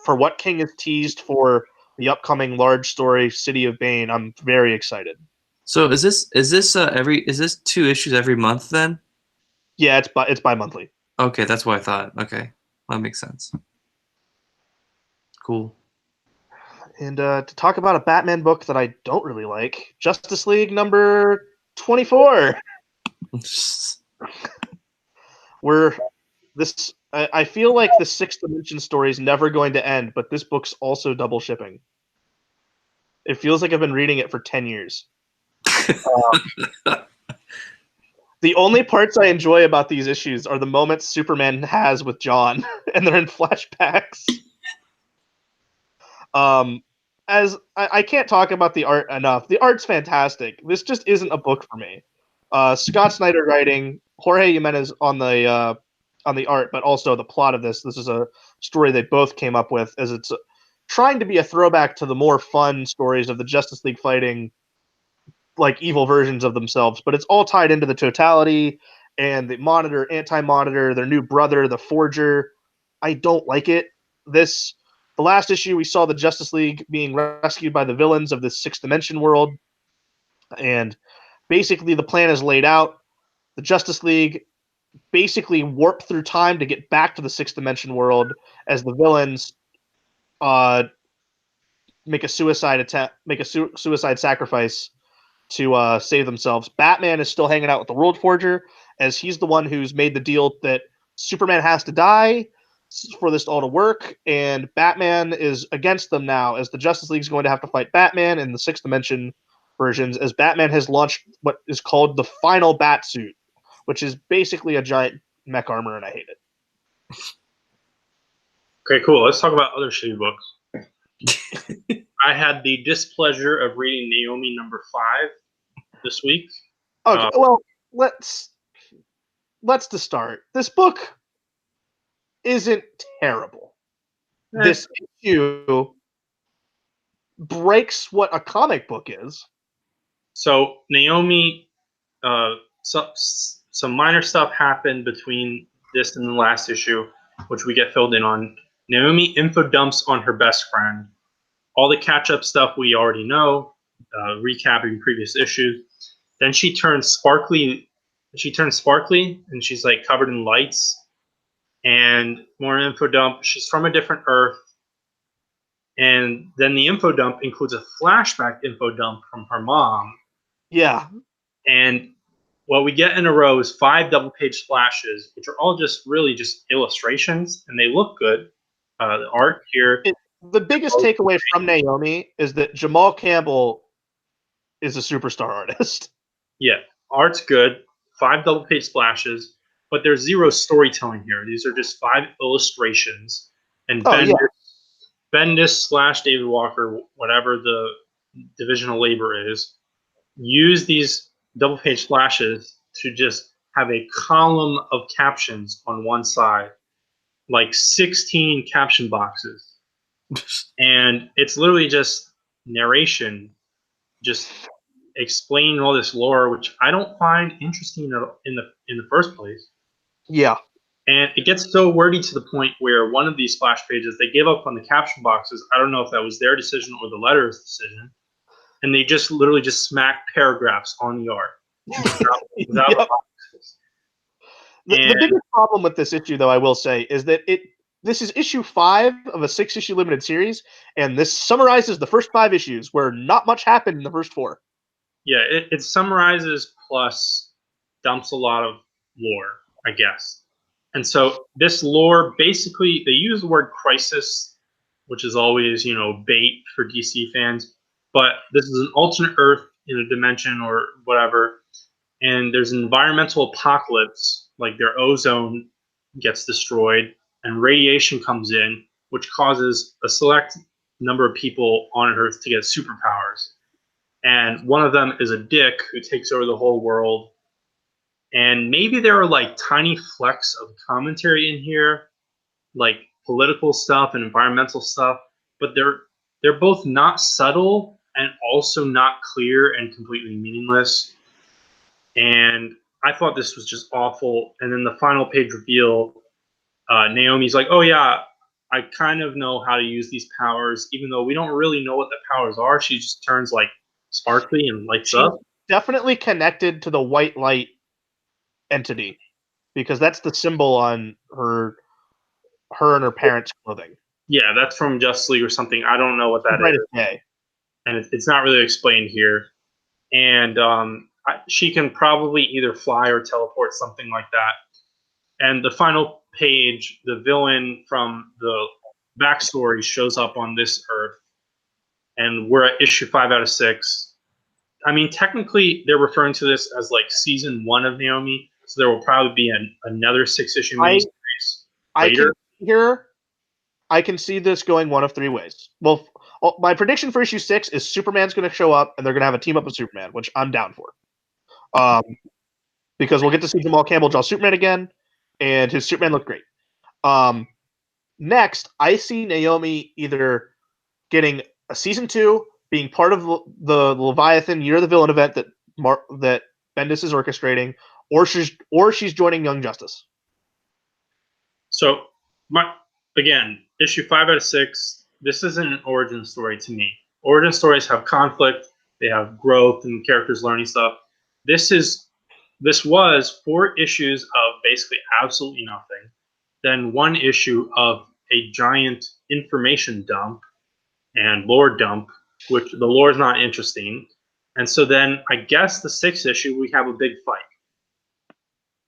for what King has teased for the upcoming large story City of Bane, I'm very excited.
So is this 2 issues every month then?
Yeah, it's bi-monthly.
Okay, that's what I thought. Okay, that makes sense. Cool.
And to talk about a Batman book that I don't really like, Justice League number 24. Where this I feel like the Sixth Dimension story is never going to end, but this book's also double shipping. It feels like I've been reading it for 10 years. The only parts I enjoy about these issues are the moments Superman has with John, and they're in flashbacks. As I can't talk about the art enough. The art's fantastic. This just isn't a book for me. Scott Snyder writing, Jorge Jimenez on the art, but also the plot of this. This is a story they both came up with, as it's trying to be a throwback to the more fun stories of the Justice League fighting like evil versions of themselves, but it's all tied into the totality and the Monitor, Anti-Monitor, their new brother, the Forger. I don't like it. The last issue we saw the Justice League being rescued by the villains of this Sixth Dimension world, and basically the plan is laid out. The Justice League basically warp through time to get back to the Sixth Dimension world as the villains uh, make a suicide sacrifice to save themselves. Batman is still hanging out with the World Forger, as he's the one who's made the deal that Superman has to die for this all to work, and Batman is against them now, as the Justice League is going to have to fight Batman in the Sixth Dimension versions, as Batman has launched what is called the Final Bat Suit, which is basically a giant mech armor, and I hate it.
Okay, cool. Let's talk about other shitty books. I had the displeasure of reading Naomi number 5 this week.
Okay, well, let's to start. This book isn't terrible. This issue breaks what a comic book is.
So Naomi, some minor stuff happened between this and the last issue, which we get filled in on. Naomi info dumps on her best friend. All the catch-up stuff we already know, recapping previous issues. Then she turns sparkly. And she's like covered in lights. And more info dump. She's from a different Earth. And then the info dump includes a flashback info dump from her mom.
Yeah.
And what we get in a row is 5 double-page splashes, which are all just really just illustrations, and they look good. The art here.
The biggest takeaway from Naomi is that Jamal Campbell is a superstar artist.
Yeah, art's good. 5 double-page splashes, but there's zero storytelling here. These are just 5 illustrations. And Bendis / David Walker, whatever the division of labor is, use these double-page splashes to just have a column of captions on one side, like 16 caption boxes. And it's literally just narration, just explaining all this lore, which I don't find interesting in the first place.
Yeah.
And it gets so wordy to the point where one of these splash pages, they gave up on the caption boxes. I don't know if that was their decision or the letter's decision. And they just literally just smack paragraphs on the art. Without
Yep. The biggest problem with this issue, though, I will say, is that this is issue 5 of a 6-issue limited series, and this summarizes the first 5 issues, where not much happened in the first 4.
Yeah, it summarizes plus dumps a lot of lore, I guess. And so this lore, basically, they use the word crisis, which is always, bait for DC fans. But this is an alternate Earth in a dimension or whatever. And there's an environmental apocalypse, like their ozone gets destroyed, and radiation comes in, which causes a select number of people on Earth to get superpowers. And one of them is a dick who takes over the whole world. And maybe there are like tiny flecks of commentary in here, like political stuff and environmental stuff, but they're both not subtle, and also not clear and completely meaningless. And I thought this was just awful. And then the final page reveal, Naomi's like, "Oh yeah, I kind of know how to use these powers, even though we don't really know what the powers are." She just turns like sparkly and lights up.
Definitely connected to the white light entity because that's the symbol on her and her parents' clothing.
Yeah, that's from Justice League or something. I don't know what that
Right
is,
as day.
and it's not really explained here. And she can probably either fly or teleport, something like that. And the final page, the villain from the backstory shows up on this Earth, and we're at issue 5 out of 6. I mean, technically, they're referring to this as like season 1 of Naomi, so there will probably be another 6-issue miniseries later.
I can see this going one of three ways. Well, my prediction for issue 6 is Superman's going to show up, and they're going to have a team up with Superman, which I'm down for. Because we'll get to see Jamal Campbell draw Superman again, and his Superman looked great. Next, I see Naomi either getting a season 2, being part of the Leviathan Year of the Villain event that Bendis is orchestrating, or she's joining Young Justice.
So, issue 5 out of 6. This isn't an origin story to me. Origin stories have conflict, they have growth, and characters learning stuff. This was 4 issues of basically absolutely nothing, then 1 issue of a giant information dump and lore dump, which the lore is not interesting. And so then I guess the 6th issue we have a big fight.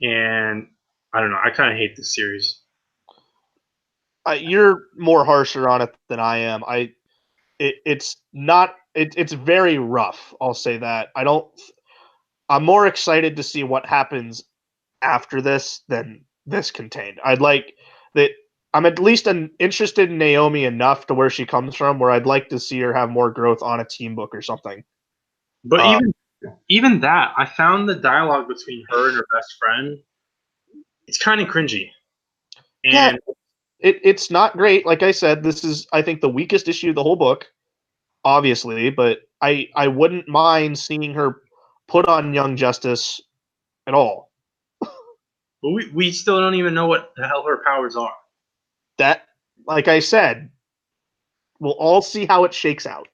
And I don't know, I kind of hate this series.
You're more harsher on it than I am. It's very rough. I'll say that. I'm more excited to see what happens after this than this contained. I'd like that. I'm at least interested in Naomi enough to where she comes from, where I'd like to see her have more growth on a team book or something.
But even that, I found the dialogue between her and her best friend, it's kind of cringy. And
it's not great. Like I said, this is, I think, the weakest issue of the whole book, obviously, but I wouldn't mind seeing her put on Young Justice at all.
but we still don't even know what the hell her powers are.
That, like I said, we'll all see how it shakes out.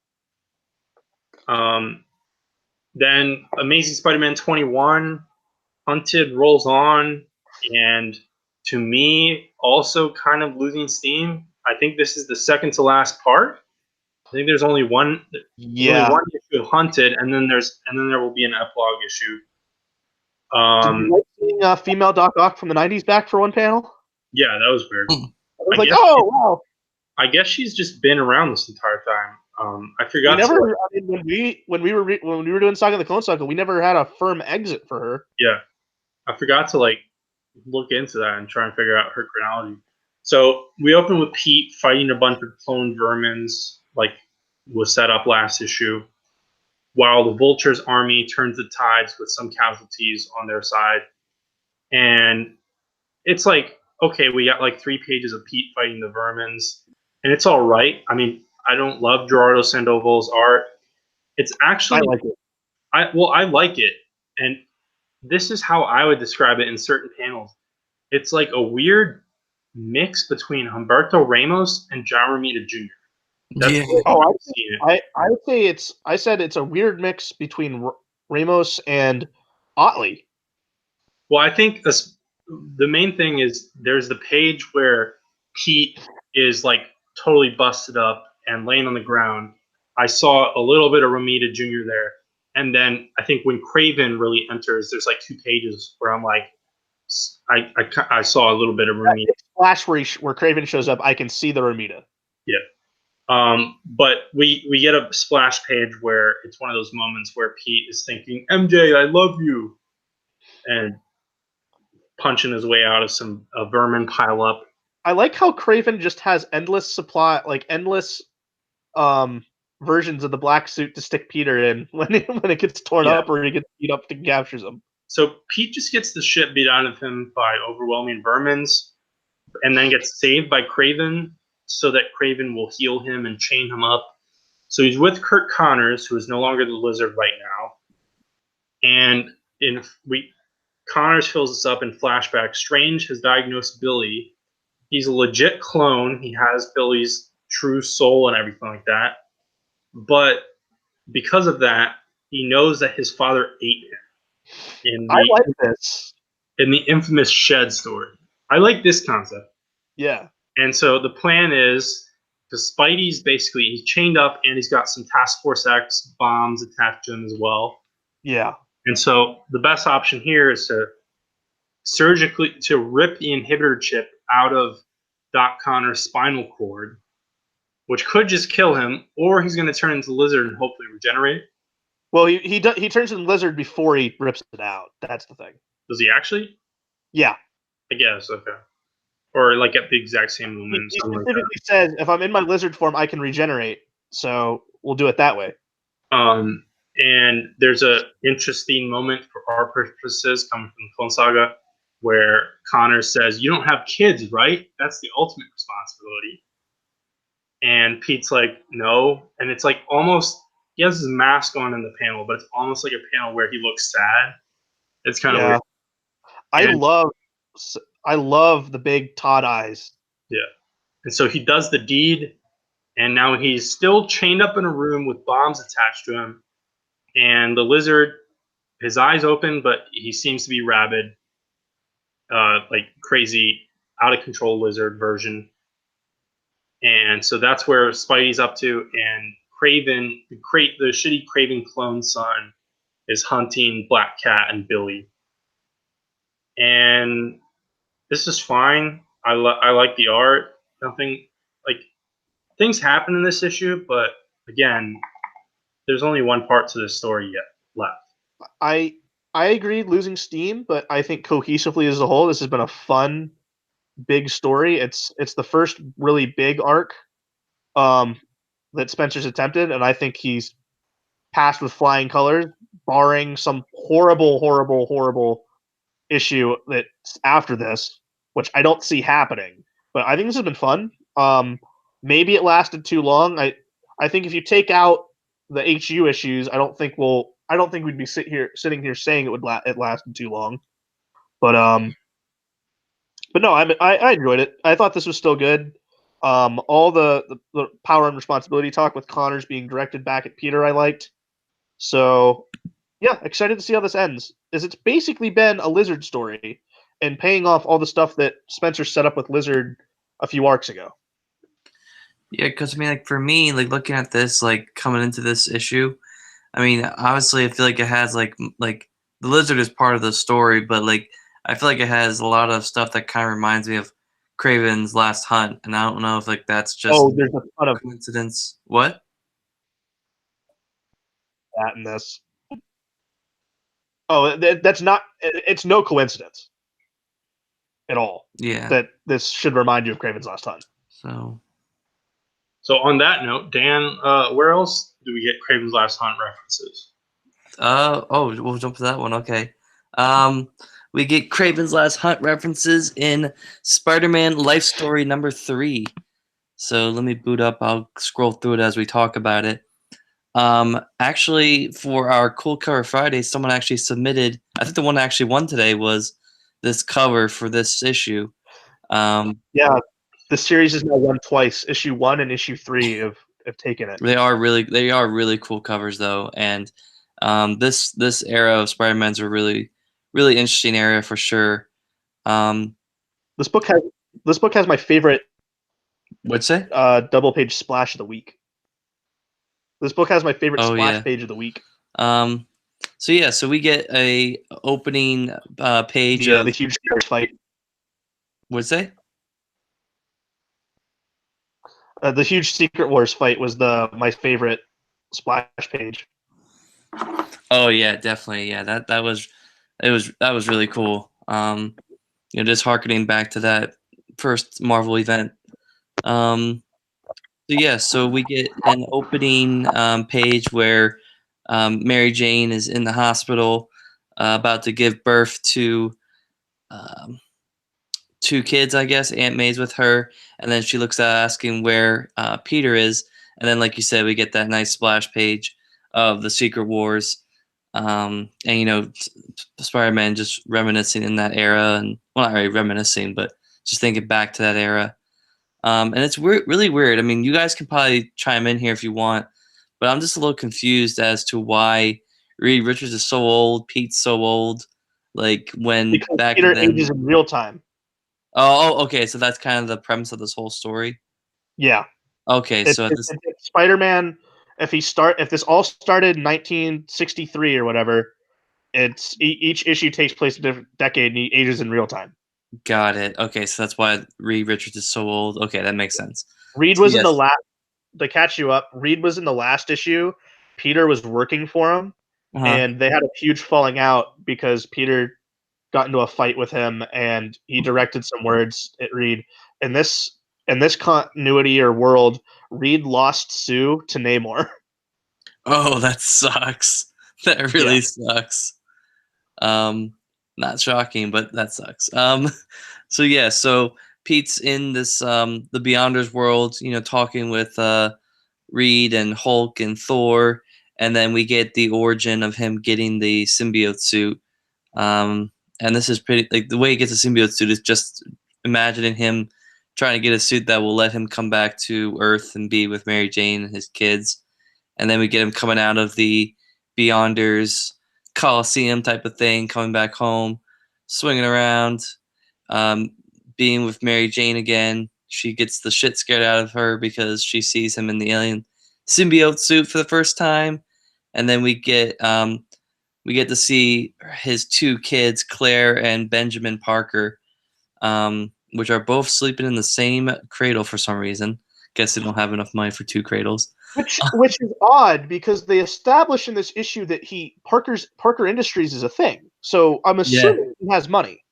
Then Amazing Spider-Man 21, Hunted rolls on, and to me, also kind of losing steam. I think this is the second to last part. I think there's only one issue of Hunted, and then there will be an epilogue issue.
Did you like seeing female Doc Ock from the '90s back for one panel?
Yeah, that was weird.
I was like, oh wow.
I guess she's just been around this entire time. I forgot.
When we were doing Saga of the Clone Saga, we never had a firm exit for her.
Yeah, I forgot to like look into that and try and figure out her chronology. So we open with Pete fighting a bunch of clone vermins, like was set up last issue, while the Vulture's army turns the tides with some casualties on their side. And it's like, okay, we got like 3 pages of Pete fighting the vermins, and it's all right. I mean, I don't love Gerardo Sandoval's art. It's actually,
I like it.
I like it, and this is how I would describe it in certain panels. It's like a weird mix between Humberto Ramos and John Romita Jr. That's
I would say I said it's a weird mix between Ramos and Otley.
Well, I think the main thing is there's the page where Pete is like totally busted up and laying on the ground. I saw a little bit of Romita Jr. there. And then I think when Craven really enters, there's like 2 pages where I'm like, I saw a little bit of Romita.
Flash where Craven shows up, I can see the Romita.
Yeah. But we get a splash page where it's one of those moments where Pete is thinking, MJ, I love you. And punching his way out of some vermin pile up.
I like how Craven just has endless versions of the black suit to stick Peter in when it gets torn up or he gets beat up and captures him.
So Pete just gets the shit beat out of him by overwhelming vermins, and then gets saved by Craven so that Craven will heal him and chain him up. So he's with Kurt Connors, who is no longer the Lizard right now. And Connors fills this up in flashback. Strange has diagnosed Billy. He's a legit clone. He has Billy's true soul and everything like that. But because of that, he knows that his father ate him
I like this.
in the infamous S.H.I.E.L.D. story. I like this concept.
Yeah.
And so the plan is, because Spidey's basically, he's chained up and he's got some Task Force X bombs attached to him as well.
Yeah.
And so the best option here is to surgically to rip the inhibitor chip out of Doc Connor's spinal cord, which could just kill him, or he's going to turn into Lizard and hopefully regenerate.
Well, he turns into Lizard before he rips it out. That's the thing.
Does he actually?
Yeah.
I guess, okay. Or like at the exact same moment.
He specifically says, if I'm in my Lizard form, I can regenerate. So we'll do it that way.
And there's a interesting moment for our purposes coming from the Clone Saga where Connor says, "You don't have kids, right? That's the ultimate responsibility." And Pete's like, "No." And it's like almost, he has his mask on in the panel, but it's almost like a panel where he looks sad. It's kind of weird.
I love the big Todd eyes.
Yeah. And so he does the deed, and now he's still chained up in a room with bombs attached to him. And the Lizard, his eyes open, but he seems to be rabid, like crazy, out of control Lizard version. And so that's where Spidey's up to, and Craven, the shitty Craven clone son, is hunting Black Cat and Billy. And this is fine. I like the art. Nothing, like, things happen in this issue, but again, there's only one part to this story yet left.
I agree losing steam, but I think cohesively as a whole, this has been a fun, big story. It's the first really big arc that Spencer's attempted, and I think he's passed with flying colors, barring some horrible issue that's after this, which I don't see happening. But I think this has been fun. Maybe it lasted too long. I think if you take out the HU issues, I don't think we'd be sitting here saying it lasted too long. But no, I enjoyed it. I thought this was still good. All the power and responsibility talk with Connors being directed back at Peter, I liked. So yeah, excited to see how this ends. As it's basically been a Lizard story and paying off all the stuff that Spencer set up with Lizard a few arcs ago.
Yeah, because I mean, like for me, like looking at this, like coming into this issue, I mean, obviously, I feel like it has like the Lizard is part of the story, but like I feel like it has a lot of stuff that kind of reminds me of Craven's Last Hunt, and I don't know if like that's just
There's a ton of
coincidence. What?
that in this. Oh, that's not. It's no coincidence at all.
Yeah.
That this should remind you of Craven's Last Hunt.
So on that note, Dan, where else do we get Craven's Last Hunt references?
We'll jump to that one. Okay. We get Craven's Last Hunt references in Spider-Man Life Story number 3. So let me boot up. I'll scroll through it as we talk about it. Actually, for our Cool Cover Friday, someone actually submitted. I think the one that actually won today was this cover for this issue.
Yeah, the series has now won twice. Issue 1 and issue 3 have taken it.
They are really cool covers though, and this era of Spider-Man's a really interesting era for sure.
This book has my favorite.
What's that?
Double page splash of the week. This book has my favorite splash page of the week.
So we get a opening page of
the huge fight.
What's that?
The huge Secret Wars fight was my favorite splash page.
Oh yeah, definitely. Yeah, that was really cool. Just harkening back to that first Marvel event. So we get an opening page where Mary Jane is in the hospital about to give birth to 2 kids, I guess. Aunt May's with her, and then she looks at asking where Peter is, And then, like you said, we get that nice splash page of the Secret Wars. And Spider-Man just reminiscing in that era, and well, not really reminiscing, but just thinking back to that era. And it's really weird. I mean, you guys can probably chime in here if you want, but I'm just a little confused as to why Reed Richards is so old, Pete's so old. Like when
Because
back
Peter
then.
ages in real time.
Okay. So that's kind of the premise of this whole story.
Yeah.
Okay, so at this.
Spider-Man, if this all started in 1963 or whatever, it's each issue takes place in a different decade and he ages in real time.
Got it. Okay, so that's why Reed Richards is so old. Okay, that makes sense.
Reed
So
was in the
yes.
last. To catch you up, Reed was in the last issue. Peter was working for him,
Uh-huh.
and they had a huge falling out because Peter got into a fight with him, and he directed some words at Reed. In this continuity or world, Reed lost Sue to Namor.
Oh, that sucks. That
Yeah.
really sucks. Not shocking, but that sucks. So yeah, so Pete's in this the Beyonders world, talking with Reed and Hulk and Thor, and then we get the origin of him getting the symbiote suit. Um, and this is pretty like the way he gets a symbiote suit is just imagining him trying to get a suit that will let him come back to Earth and be with Mary Jane and his kids. And then we get him coming out of the Beyonders Coliseum type of thing, coming back home, swinging around, um, being with Mary Jane again. She gets the shit scared out of her because she sees him in the alien symbiote suit for the first time. And then we get to see his two kids, Claire and Benjamin Parker, which are both sleeping in the same cradle for some reason. Guess they don't have enough money for two cradles.
Which is odd because they establish in this issue that Parker Industries is a thing. So I'm
Yeah,
assuming he has money.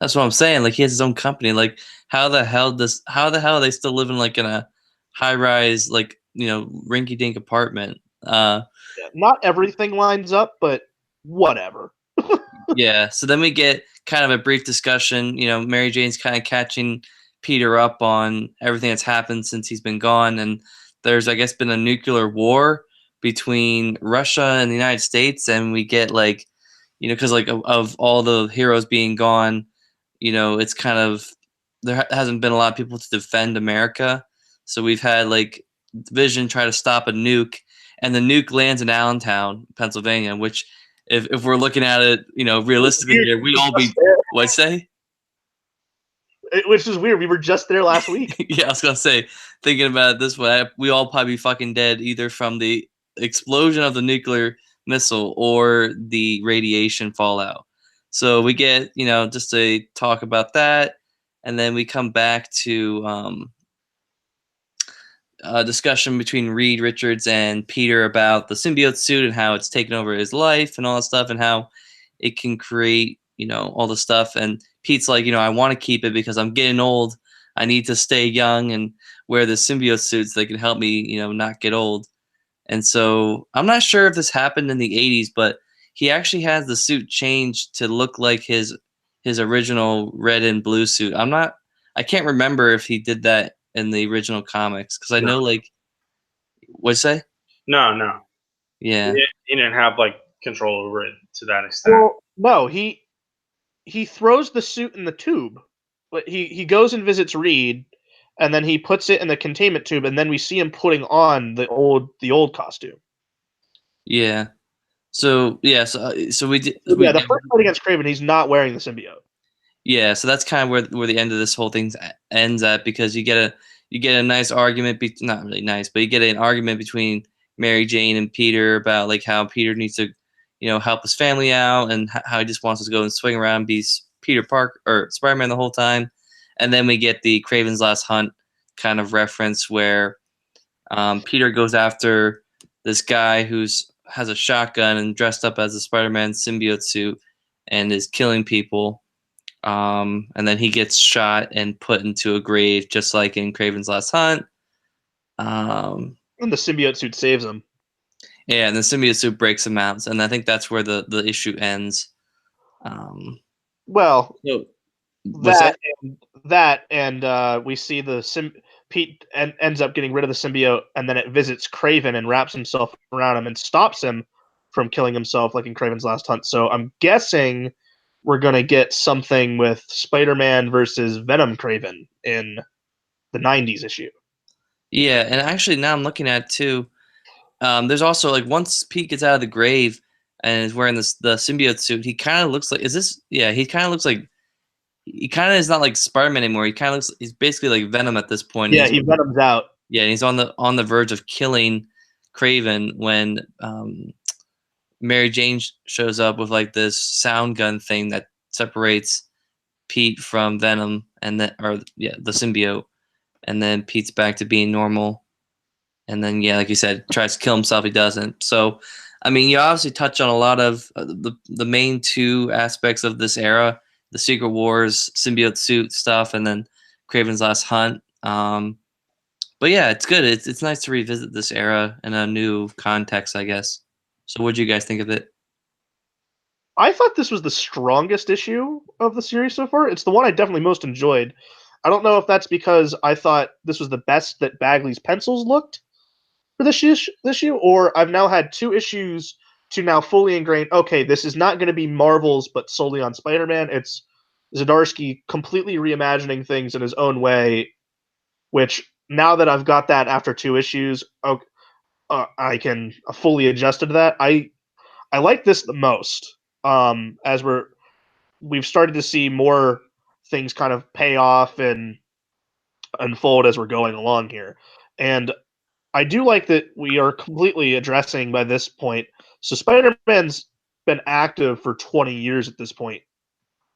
that's what I'm saying. Like he has his own company. Like how the hell are they still living like in a high rise, like rinky dink apartment?
Not everything lines up, but whatever.
Yeah. So then we get kind of a brief discussion. Mary Jane's kind of catching Peter up on everything that's happened since he's been gone, and there's, I guess, been a nuclear war between Russia and the United States, and we get like, because like of all the heroes being gone, it's kind of hasn't been a lot of people to defend America, so we've had like Vision try to stop a nuke, and the nuke lands in Allentown, Pennsylvania, which if we're looking at it, realistically here, we'd all be what say?
Which is weird. We were just there last week.
Yeah, I was gonna say, thinking about it this way, we all probably be fucking dead either from the explosion of the nuclear missile or the radiation fallout. So we get, just to talk about that, and then we come back to a discussion between Reed Richards and Peter about the symbiote suit and how it's taken over his life and all that stuff, and how it can create, all the stuff. And Pete's like, I want to keep it because I'm getting old. I need to stay young and wear the symbiote suits that can help me, not get old. And so I'm not sure if this happened in the 80s, but he actually has the suit changed to look like his original red and blue suit. I can't remember if he did that in the original comics because I know like what'd you say?
No.
Yeah.
He didn't have like control over it to that extent.
Well, no, he throws the suit in the tube. But he goes and visits Reed, and then he puts it in the containment tube, and then we see him putting on the old costume.
Yeah. So yeah, so we did.
Yeah, the first fight against Kraven, he's not wearing the symbiote.
Yeah, so that's kind of where the end of this whole thing ends at, because you get a nice argument, not really nice, but you get an argument between Mary Jane and Peter about like how Peter needs to, help his family out, and how he just wants to go and swing around and be Peter Parker or Spider-Man the whole time. And then we get the Kraven's Last Hunt kind of reference where Peter goes after this guy who's has a shotgun and dressed up as a Spider-Man symbiote suit and is killing people. And then he gets shot and put into a grave, just like in Kraven's Last Hunt.
And the symbiote suit saves him.
Yeah, and the symbiote suit breaks him out, and I think that's where the issue ends.
Well,
So,
that and we see Pete ends up getting rid of the symbiote, and then it visits Craven and wraps himself around him and stops him from killing himself, like in Craven's Last Hunt. So I'm guessing we're gonna get something with Spider-Man versus Venom Craven in the '90s issue.
Yeah, and actually now I'm looking at it too. There's also like once Pete gets out of the grave and is wearing the symbiote suit, he kind of looks like he kind of looks like he kind of is not like Spider-Man anymore. He kind of looks he's basically like Venom at this point.
Yeah, he Venoms out.
Yeah, and he's on the verge of killing Craven when Mary Jane shows up with like this sound gun thing that separates Pete from Venom and then the symbiote, and then Pete's back to being normal. And then, yeah, like you said, tries to kill himself. He doesn't. So, I mean, you obviously touch on a lot of the main two aspects of this era: the Secret Wars, symbiote suit stuff, and then Kraven's Last Hunt. But yeah, it's good. It's nice to revisit this era in a new context, I guess. So, what do you guys think of it?
I thought this was the strongest issue of the series so far. It's the one I definitely most enjoyed. I don't know if that's because I thought this was the best that Bagley's pencils looked for this issue, or I've now had 2 issues to now fully ingrain. Okay, this is not going to be Marvel's, but solely on Spider-Man. It's Zdarsky completely reimagining things in his own way. Which now that I've got that after 2 issues, I can fully adjust to that. I like this the most. As we've started to see more things kind of pay off and unfold as we're going along here. And I do like that we are completely addressing by this point. So Spider-Man's been active for 20 years at this point,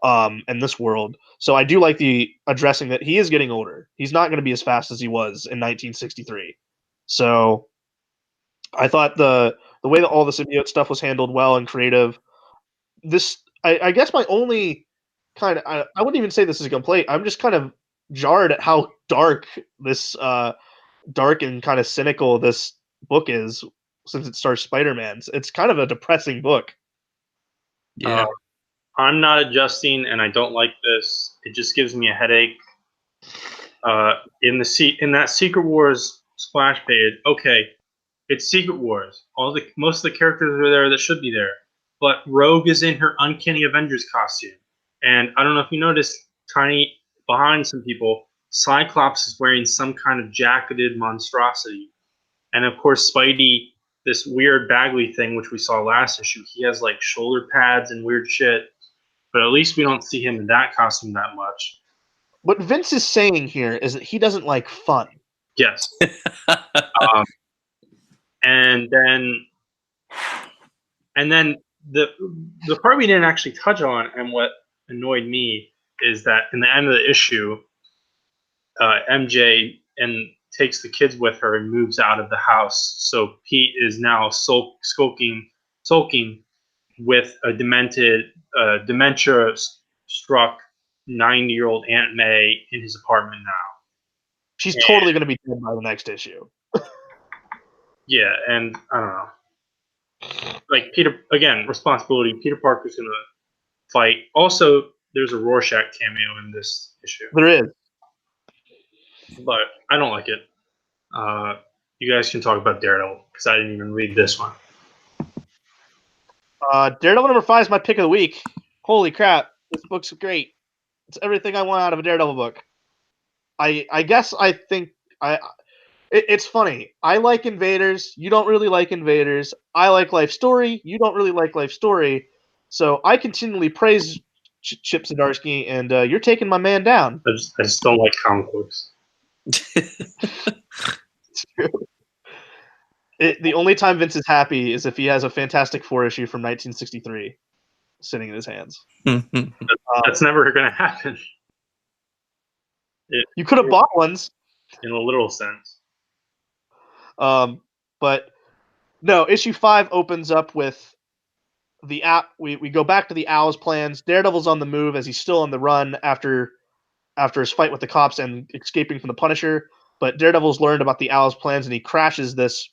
in this world. So I do like the addressing that he is getting older. He's not going to be as fast as he was in 1963. So I thought the way that all the symbiote stuff was handled well and creative. I guess my only kind of I wouldn't even say this is a complaint. I'm just kind of jarred at how dark and kind of cynical this book is since it stars Spider-Man. It's kind of a depressing book.
Yeah.
I'm not adjusting, and I don't like this. It just gives me a headache. In that Secret Wars splash page, okay, it's Secret Wars. Most of the characters are there that should be there, but Rogue is in her Uncanny Avengers costume, and I don't know if you noticed, tiny behind some people, Cyclops is wearing some kind of jacketed monstrosity, and of course Spidey, this weird Bagley thing which we saw last issue, he has like shoulder pads and weird shit. But at least we don't see him in that costume that much.
What Vince is saying here is that he doesn't like fun.
Yes. And then the part we didn't actually touch on, and what annoyed me, is that in the end of the issue, MJ takes the kids with her and moves out of the house. So Pete is now sulking with a dementia-struck 90-year-old Aunt May in his apartment now.
She's totally going to be dead by the next issue.
Yeah, and I don't know. Like Peter, again, responsibility. Peter Parker's going to fight. Also, there's a Rorschach cameo in this issue.
There is.
But I don't like it. You guys can talk about Daredevil, because I didn't even read this one.
Daredevil number 5 is my pick of the week. Holy crap, this book's great. It's everything I want out of a Daredevil book. I guess I think it's funny. I like Invaders. You don't really like Invaders. I like Life Story. You don't really like Life Story. So I continually praise Chip Zdarsky, and you're taking my man down.
I just don't like comic books.
The only time Vince is happy is if he has a Fantastic Four issue from 1963 sitting in his hands.
That's never going to happen.
You could have bought ones.
In a literal sense.
But no, issue 5 opens up with the app. We go back to the Owl's plans. Daredevil's on the move as he's still on the run after his fight with the cops and escaping from the Punisher. But Daredevil's learned about the Owl's plans, and he crashes his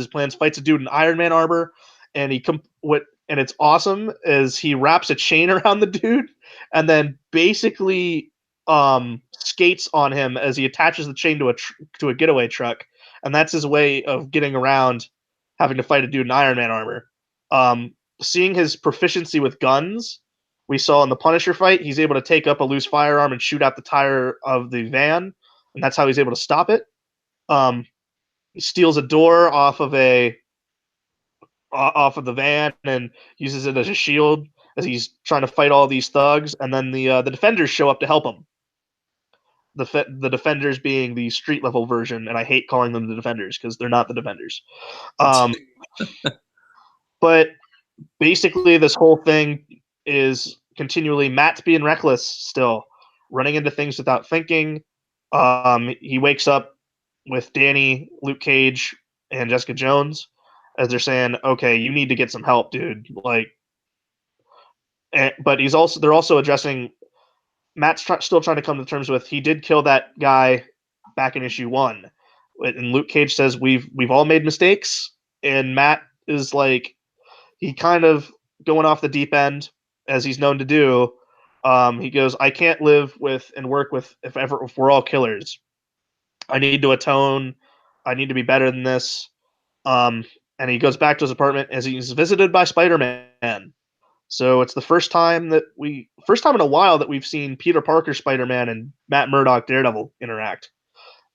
plans, fights a dude in Iron Man armor, and and it's awesome is he wraps a chain around the dude and then basically skates on him as he attaches the chain to a getaway truck, and that's his way of getting around having to fight a dude in Iron Man armor. Seeing his proficiency with guns, we saw in the Punisher fight, he's able to take up a loose firearm and shoot out the tire of the van, and that's how he's able to stop it. He steals a door off of the van and uses it as a shield as he's trying to fight all these thugs, and then the defenders show up to help him. The defenders being the street level version, and I hate calling them the defenders because they're not the defenders. But basically, this whole thing is continually Matt's being reckless still, running into things without thinking. He wakes up with Danny, Luke Cage, and Jessica Jones as they're saying, "Okay, you need to get some help, dude." But they're also addressing Matt's still trying to come to terms with he did kill that guy back in issue 1, and Luke Cage says we've all made mistakes, and Matt is like he kind of going off the deep end as he's known to do. He goes, I can't live with and work with if we're all killers. I need to atone. I need to be better than this. And he goes back to his apartment as he's visited by Spider-Man. So it's the first time in a while that we've seen Peter Parker Spider-Man and Matt Murdock Daredevil interact.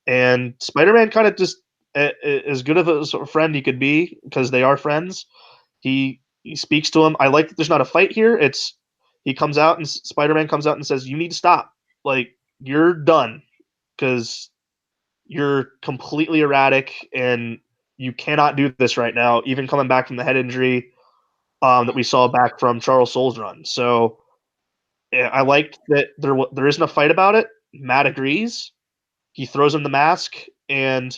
And Spider-Man kind of just as good of a friend he could be because they are friends. He speaks to him. I like that there's not a fight here. He comes out and Spider-Man comes out and says, "You need to stop. Like you're done because you're completely erratic and you cannot do this right now. Even coming back from the head injury that we saw back from Charles Soule's run." So yeah, I liked that there isn't a fight about it. Matt agrees. He throws him the mask and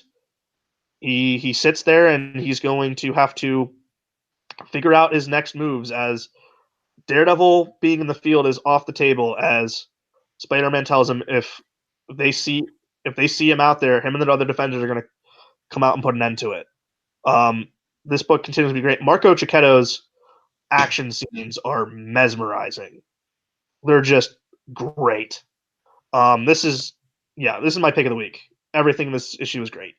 he sits there and he's going to have to figure out his next moves as Daredevil being in the field is off the table as Spider-Man tells him if they see him out there, him and the other defenders are going to come out and put an end to it. This book continues to be great. Marco Cicchetto's action scenes are mesmerizing. They're just great. This is my pick of the week. Everything in this issue is great.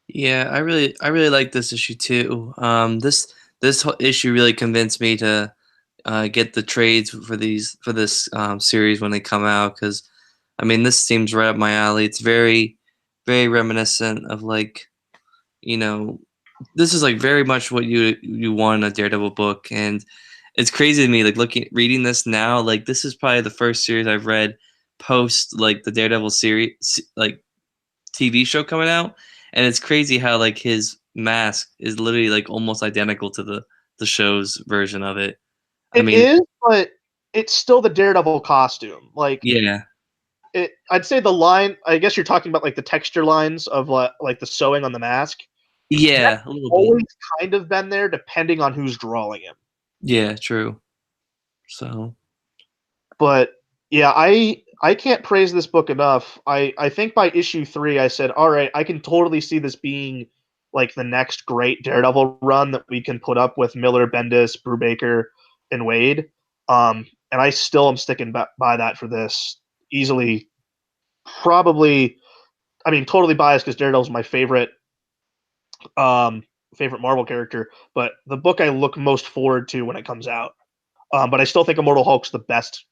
Yeah, I really like this issue too. This issue really convinced me to get the trades for this series when they come out because I mean this seems right up my alley. It's very very reminiscent of like this is like very much what you want in a Daredevil book, and it's crazy to me like reading this now. Like this is probably the first series I've read post like the Daredevil series like TV show coming out, and it's crazy how like his mask is literally like almost identical to the show's version of it. I
It
mean,
is, but it's still the Daredevil costume. Like
yeah,
I'd say the line. I guess you're talking about like the texture lines of like the sewing on the mask. That's
yeah, a little bit.
always kind of been there, depending on who's drawing him.
Yeah, true. So
But yeah, I can't praise this book enough. I think by issue 3, I said, all right, I can totally see this being like the next great Daredevil run that we can put up with Miller, Bendis, Brubaker, and Wade. And I still am sticking by that for this easily. Probably, I mean, totally biased because Daredevil's my favorite Marvel character, but the book I look most forward to when it comes out. But I still think Immortal Hulk's the best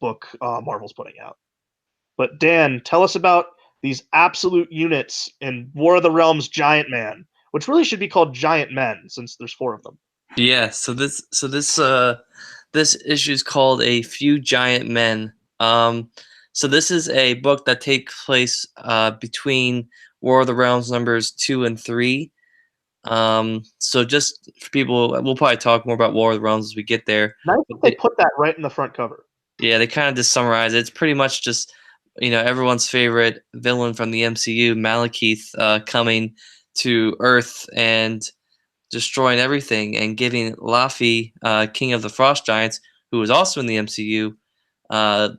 book Marvel's putting out. But Dan, tell us about these absolute units in War of the Realms Giant Man, which really should be called Giant Men since there's 4 of them.
yeah, this issue is called A Few Giant Men. So this is a book that takes place between War of the Realms numbers 2 and 3. So just for people, we'll probably talk more about War of the Realms as we get there.
Nice that they put that right in the front cover.
Yeah, they kind of just summarize it. It's pretty much just everyone's favorite villain from the MCU, Malekith, coming to Earth and destroying everything and giving Laffy, King of the Frost Giants, who was also in the MCU,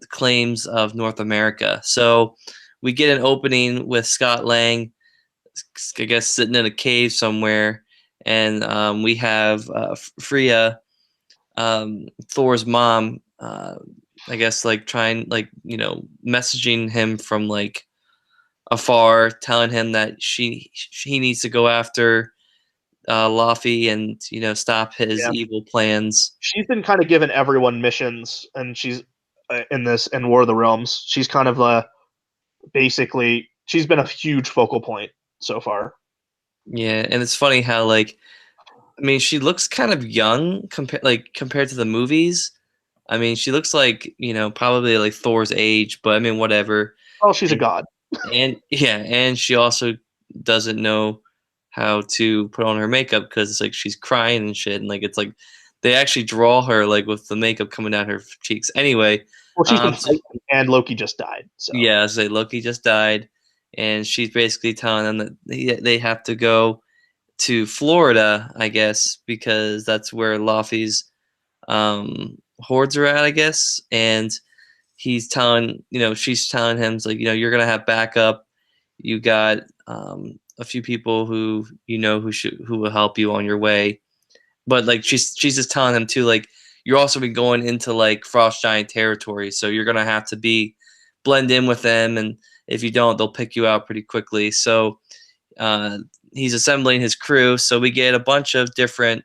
claims of North America. So we get an opening with Scott Lang, I guess, sitting in a cave somewhere, and we have Freya, Thor's mom, I guess like trying like messaging him from like afar, telling him that he needs to go after Luffy and stop his
Yeah.
evil plans.
She's been kind of giving everyone missions, and she's in War of the Realms. She's kind of basically she's been a huge focal point so far.
Yeah, and it's funny how like I mean she looks kind of young compared to the movies. I mean she looks like probably like Thor's age, but I mean whatever.
Oh, she's a god.
And yeah, and she also doesn't know how to put on her makeup because it's like she's crying and shit, and like it's like they actually draw her like with the makeup coming down her cheeks. Anyway,
Well, she's been
so
fighting, and Loki just died. So
yeah, so Loki just died, and she's basically telling them that they have to go to Florida, I guess, because that's where Luffy's hordes are at, I guess, and he's telling she's telling him it's like you're gonna have backup. You got a few people who who will help you on your way, but like she's just telling him too like you're also been going into like frost giant territory, so you're gonna have to blend in with them, and if you don't, they'll pick you out pretty quickly. So uh, he's assembling his crew, so we get a bunch of different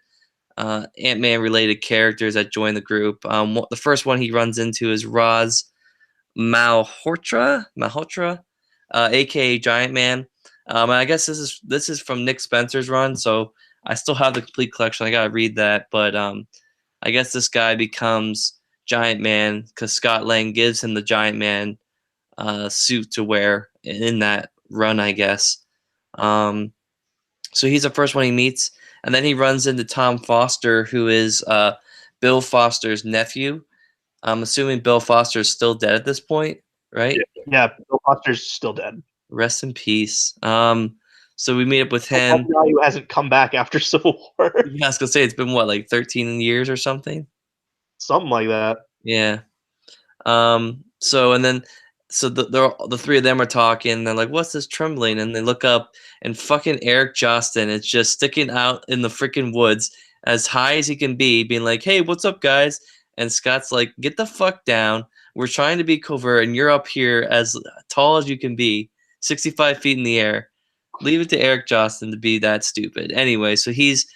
Ant-Man related characters that join the group. The first one he runs into is Malhotra, aka Giant Man. And I guess this is from Nick Spencer's run, so I still have the complete collection. I gotta read that, but I guess this guy becomes Giant Man because Scott Lang gives him the Giant Man suit to wear in that run, I guess. Um, so he's the first one he meets, and then he runs into Tom Foster, who is Bill Foster's nephew. I'm assuming Bill Foster is still dead at this point, right?
yeah, Bill Foster's still dead.
Rest in peace. So we meet up with
A
him.
guy who hasn't come back after Civil War,
Yeah, I was gonna say it's been what, like 13 years or something.
something like that.
Yeah. So and then so the three of them are talking. And they're like, "What's this trembling?" And they look up, and fucking Eric Jostin is just sticking out in the freaking woods as high as he can be, being like, "Hey, what's up, guys?" And Scott's like, "Get the fuck down. We're trying to be covert, and you're up here as tall as you can be, 65 feet in the air. Leave it to Eric Jostin to be that stupid." Anyway, so he's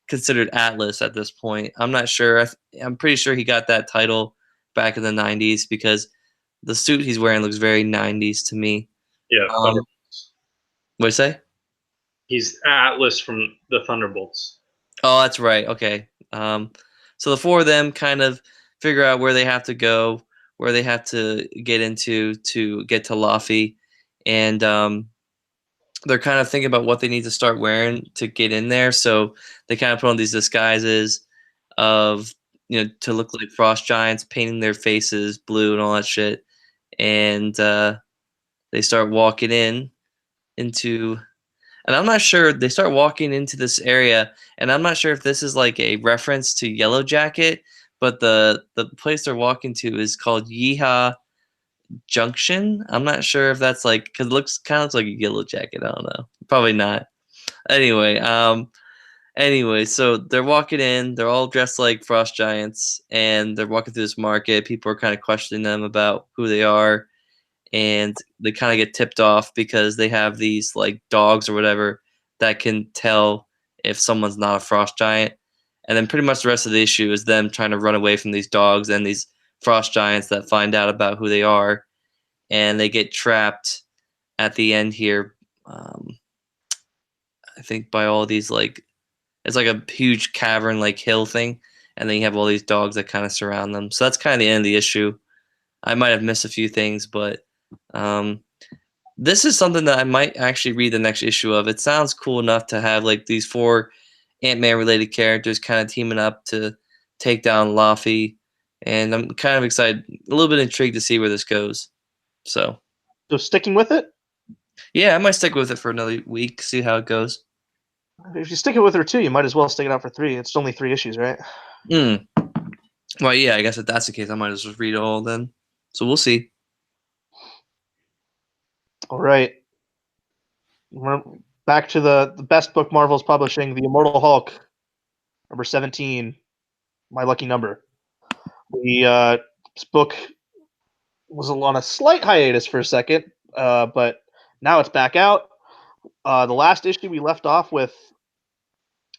considered Atlas at this point. I'm not sure. I'm pretty sure he got that title back in the 90s because the suit he's wearing looks very 90s to me.
Yeah, Thunderbolts.
What do you say?
He's Atlas from the Thunderbolts.
Oh, that's right. Okay. So the four of them kind of figure out where they have to go, where they have to get into to get to Luffy, and they're kind of thinking about what they need to start wearing to get in there. So they kind of put on these disguises of to look like frost giants, painting their faces blue and all that shit, and they start walking into and I'm not sure they start walking into this area, and I'm not sure if this is like a reference to Yellow Jacket, but the place they're walking to is called Yeehaw Junction. I'm not sure if that's like because it looks kind of looks like a Yellow Jacket. I don't know, probably not. Anyway, so they're walking in. They're all dressed like frost giants, and they're walking through this market. People are kind of questioning them about who they are, and they kind of get tipped off because they have these like dogs or whatever that can tell if someone's not a frost giant. And then pretty much the rest of the issue is them trying to run away from these dogs and these frost giants that find out about who they are, and they get trapped at the end here. I think by all these like it's like a huge cavern like hill thing, and then you have all these dogs that kind of surround them. So that's kind of the end of the issue. I might have missed a few things, but um, this is something that I might actually read the next issue of. It sounds cool enough to have like these four Ant-Man related characters kind of teaming up to take down Luffy, and I'm kind of excited, a little bit intrigued to see where this goes. So
So sticking with it.
yeah, I might stick with it for another week, see how it goes.
If you stick it with her too, you might as well stick it out for 3. It's only 3 issues, right?
Well, yeah, I guess if that's the case, I might as well read it all then. So we'll see.
All right. We're back to the best book Marvel's publishing, The Immortal Hulk, number 17, my lucky number. This book was on a slight hiatus for a second, but now it's back out. The last issue we left off with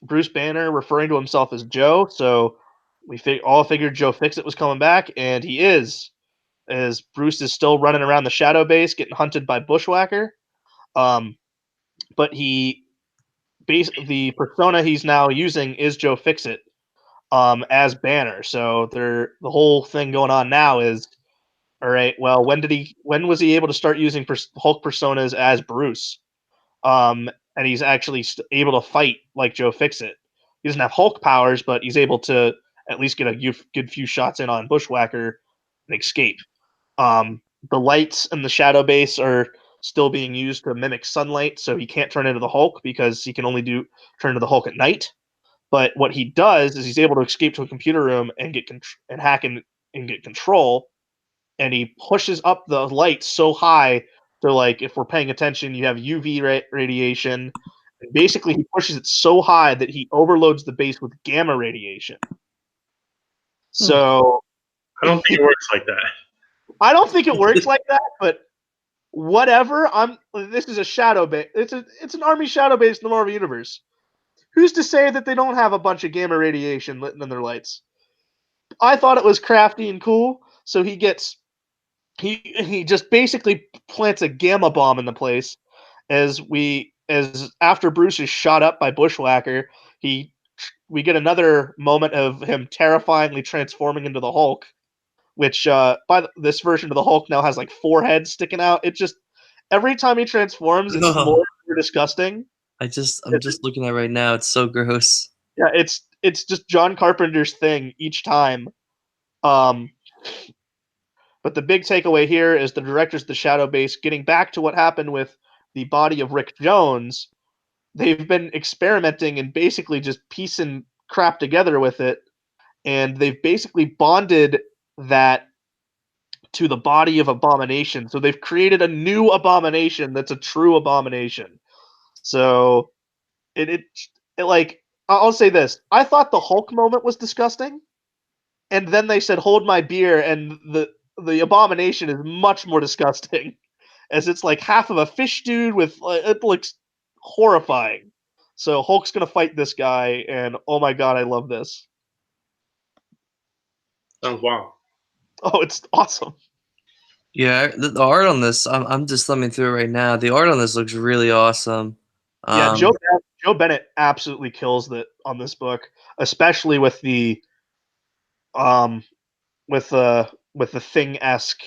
Bruce Banner referring to himself as Joe, so we all figured Joe Fixit was coming back, and he is. As Bruce is still running around the Shadow Base, getting hunted by Bushwhacker. But the persona he's now using is Joe Fixit, as Banner. So the whole thing going on now is, all right, well, when was he able to start using Hulk personas as Bruce? And he's actually able to fight like Joe Fixit. He doesn't have Hulk powers, but he's able to at least get a good few shots in on Bushwhacker and escape. The lights and the Shadow Base are still being used to mimic sunlight, so he can't turn into the Hulk because he can only turn into the Hulk at night. But what he does is he's able to escape to a computer room and hack and get control, and he pushes up the light so high to, like, if we're paying attention, you have UV radiation. And basically, he pushes it so high that he overloads the base with gamma radiation. So
I don't think it works like that.
I don't think it works like that, but whatever. This is a shadow base. It's an army shadow base in the Marvel universe. Who's to say that they don't have a bunch of gamma radiation lit in their lights? I thought it was crafty and cool. So he just basically plants a gamma bomb in the place. As after Bruce is shot up by Bushwhacker, we get another moment of him terrifyingly transforming into the Hulk, which this version of the Hulk now has like 4 heads sticking out. It just every time he transforms, it's more and more disgusting.
I'm just looking at it right now. It's so gross.
Yeah, it's just John Carpenter's thing each time. But the big takeaway here is the directors of the Shadow Base getting back to what happened with the body of Rick Jones. They've been experimenting and basically just piecing crap together with it, and they've basically bonded that to the body of Abomination. So they've created a new Abomination that's a true Abomination. So it like, I'll say this: I thought the Hulk moment was disgusting, and then they said "Hold my beer," and the Abomination is much more disgusting, as it's like half of a fish dude with it looks horrifying. So Hulk's gonna fight this guy, and oh my god, I love this.
Sounds wild.
Oh, it's awesome.
Yeah, the art on this, I'm just thumbing through it right now. The art on this looks really awesome.
Yeah,
Um,
Joe Bennett absolutely kills it on this book, especially with the um with the Thing-esque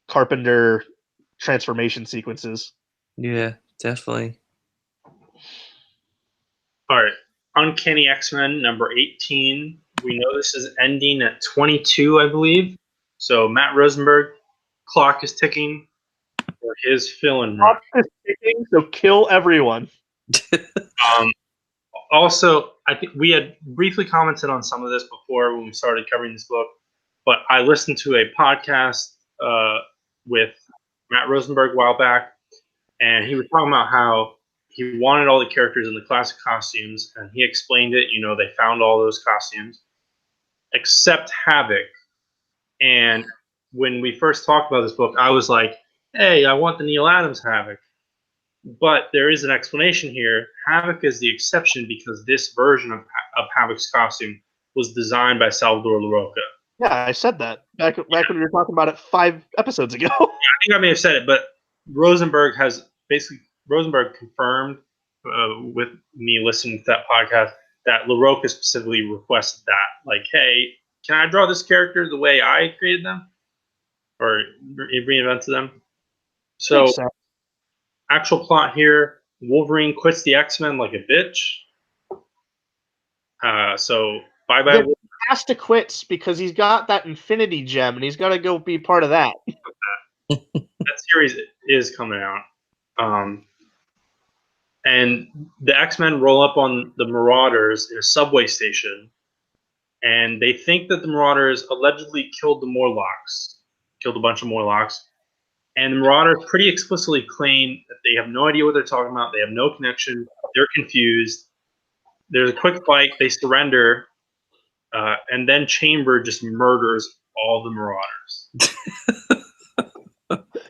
Carpenter transformation sequences.
yeah, definitely.
All right. Uncanny X-Men number 18. We know this is ending at 22, I believe. So Matt Rosenberg, clock is ticking for his fill-in run.
So kill everyone.
Also, I think we had briefly commented on some of this before when we started covering this book, but I listened to a podcast with Matt Rosenberg a while back, and he was talking about how he wanted all the characters in the classic costumes, and he explained it. You know, they found all those costumes except Havoc. And when we first talked about this book, I was like, hey, I want the Neil Adams Havoc. But there is an explanation here. Havoc is the exception because this version of Havoc's costume was designed by Salvador Larroca.
Yeah, I said that back when we were talking about it 5 episodes ago.
I think I may have said it, but Rosenberg confirmed with me listening to that podcast that LaRocca specifically requested that. Like, hey, can I draw this character the way I created them? Or reinvented them? So, actual plot here, Wolverine quits the X-Men like a bitch. So, bye-bye.
He has to quit because he's got that Infinity Gem, and he's got to go be part of that.
That series is coming out. And the X-Men roll up on the Marauders in a subway station, and they think that the Marauders allegedly killed a bunch of Morlocks. And the Marauders pretty explicitly claim that they have no idea what they're talking about. They have no connection. They're confused. There's a quick fight. They surrender. And then Chamber just murders all the Marauders.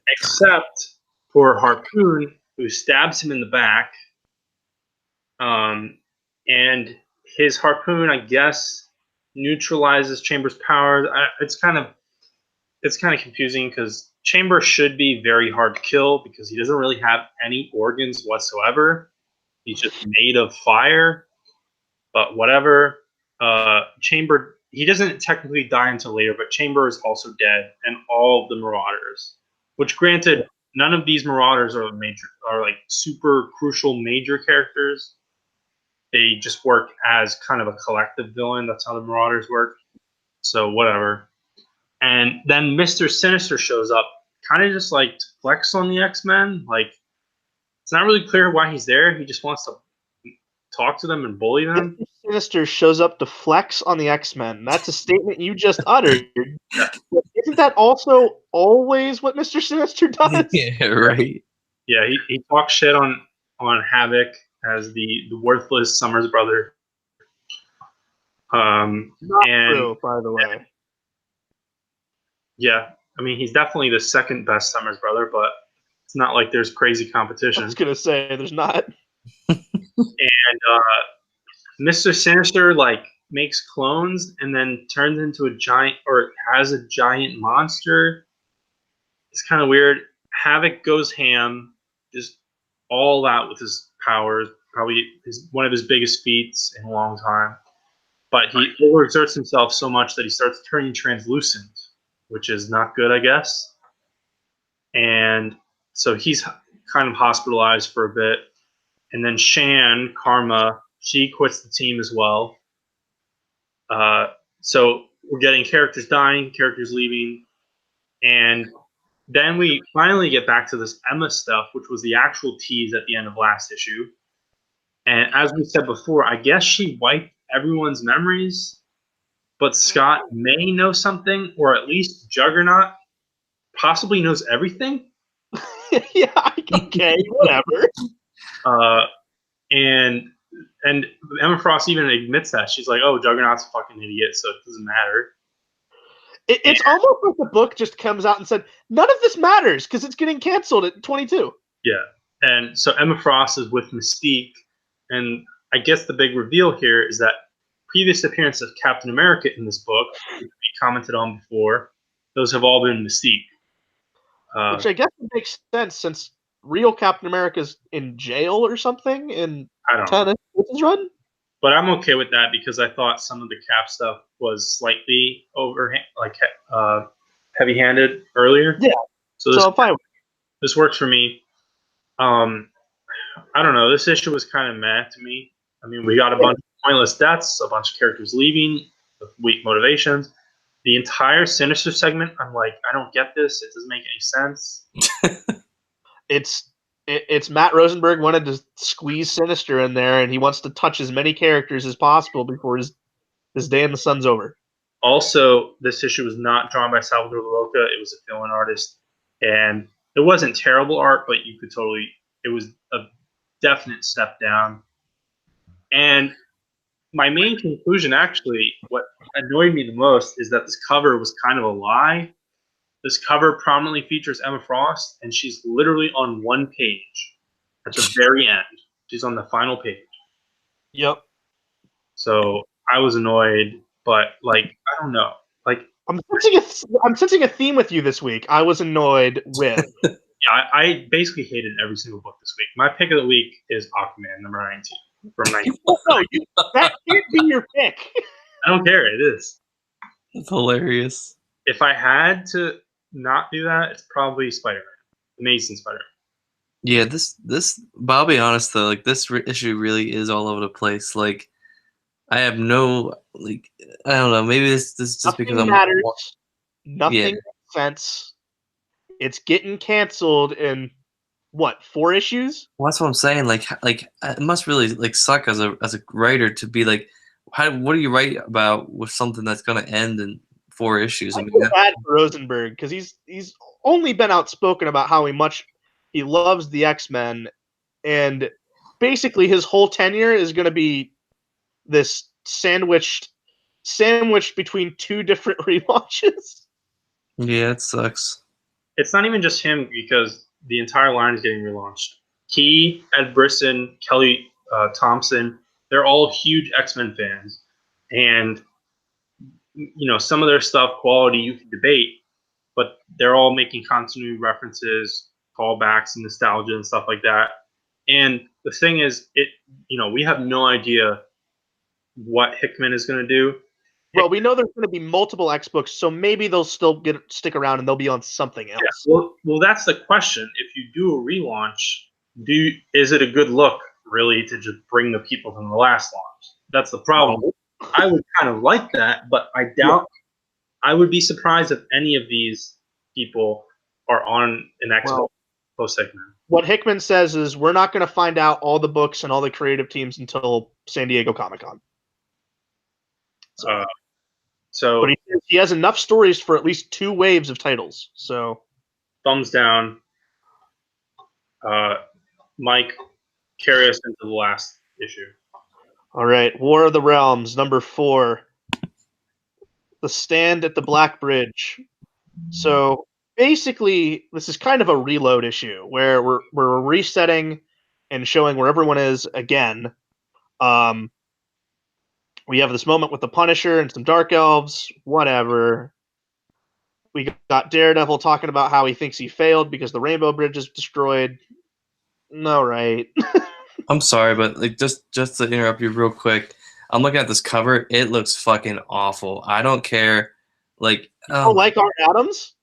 Except for Harpoon, who stabs him in the back. And his harpoon, I guess, neutralizes Chamber's powers. It's kind of confusing because Chamber should be very hard to kill because he doesn't really have any organs whatsoever. He's just made of fire. But whatever. Chamber, he doesn't technically die until later, but Chamber is also dead, and all of the Marauders. Which, granted, none of these Marauders are like super crucial major characters. They just work as kind of a collective villain. That's how the Marauders work. So whatever. And then Mr. Sinister shows up, kind of just like to flex on the X-Men. Like, it's not really clear why he's there. He just wants to talk to them and bully them.
Mr. Sinister shows up to flex on the X-Men. That's a statement you just uttered. Isn't that also always what Mr. Sinister does?
Yeah, right.
Yeah, he talks shit on Havoc as the worthless Summers brother.
Not true, by the way.
Yeah, I mean, he's definitely the second best Summers brother, but it's not like there's crazy competition.
I was gonna say there's not.
And Mr. Sinister like makes clones and then turns into a giant, or has a giant monster. It's kind of weird. Havoc goes ham, just all out with his powers. Probably one of his biggest feats in a long time. But he overexerts himself so much that he starts turning translucent, which is not good, I guess. And so he's kind of hospitalized for a bit. And then Shan, Karma, she quits the team as well. So we're getting characters dying, characters leaving. And then we finally get back to this Emma stuff, which was the actual tease at the end of last issue. And as we said before, I guess she wiped everyone's memories, but Scott may know something, or at least Juggernaut possibly knows everything.
Yeah, okay, whatever.
And Emma Frost even admits that. She's like, oh, Juggernaut's a fucking idiot, so it doesn't matter.
It's almost like the book just comes out and said, none of this matters because it's getting canceled at 22.
Yeah. And so Emma Frost is with Mystique, and I guess the big reveal here is that previous appearance of Captain America in this book, which we commented on before, those have all been Mystique.
Which I guess makes sense since real Captain America's in jail or something in Tennessee run.
But I'm okay with that because I thought some of the Cap stuff was slightly heavy-handed earlier.
Yeah. So
this works for me. I don't know. This issue was kind of meh to me. I mean, we got a bunch of pointless deaths, a bunch of characters leaving with weak motivations. The entire Sinister segment, I'm like, I don't get this. It doesn't make any sense.
It's Matt Rosenberg wanted to squeeze Sinister in there, and he wants to touch as many characters as possible before his day in the sun's over.
Also, this issue was not drawn by Salvador Larroca. It was a fill-in artist, and it wasn't terrible art, but it was a definite step down. And my main conclusion, actually, what annoyed me the most is that this cover was kind of a lie. This cover prominently features Emma Frost, and she's literally on one page at the very end. She's on the final page.
Yep.
So I was annoyed, but like, I don't know. Like,
I'm sensing a theme with you this week. I was annoyed with.
Yeah, I basically hated every single book this week. My pick of the week is Aquaman number 19 from 19.
No, that can't be your pick.
I don't care. It is.
That's hilarious.
If I had to not do that, it's probably Spider-Man, Amazing Spider-Man.
Yeah, but I'll be honest though, like this issue really is all over the place. Like, I have no, like, I don't know, maybe this is just
Nothing
because I'm
matters. Nothing
Yeah.
makes sense. It's getting canceled in what, 4 issues?
Well, that's what I'm saying. Like it must really like suck as a writer to be like, what do you write about with something that's gonna end in 4 issues?
I feel bad for Rosenberg because he's only been outspoken about how much he loves the X-Men, and basically his whole tenure is going to be this sandwiched sandwiched between 2 different relaunches.
Yeah, it sucks.
It's not even just him because the entire line is getting relaunched. He, Ed Brisson, Kelly Thompson, they're all huge X-Men fans. And, some of their stuff, quality, you can debate, but they're all making continuity references, callbacks, and nostalgia and stuff like that. And the thing is, we have no idea what Hickman is going to do.
Well, we know there's going to be multiple X books, so maybe they'll still stick around and they'll be on something else.
Yeah, well, that's the question. If you do a relaunch, is it a good look really to just bring the people from the last launch? That's the problem.
No.
I would kind of like that, but I doubt. I would be surprised if any of these people are on an X book post segment.
What Hickman says is we're not going to find out all the books and all the creative teams until San Diego Comic-Con. But he has enough stories for at least 2 waves of titles. So
thumbs down. Mike, carry us into the last issue.
All right, War of the Realms, number 4. The Stand at the Black Bridge. So basically, this is kind of a reload issue where we're resetting and showing where everyone is again. We have this moment with the Punisher and some Dark Elves, whatever. We got Daredevil talking about how he thinks he failed because the Rainbow Bridge is destroyed. No, right.
I'm sorry, but like just to interrupt you real quick, I'm looking at this cover. It looks fucking awful. I don't care. Like,
oh, like Art Adams?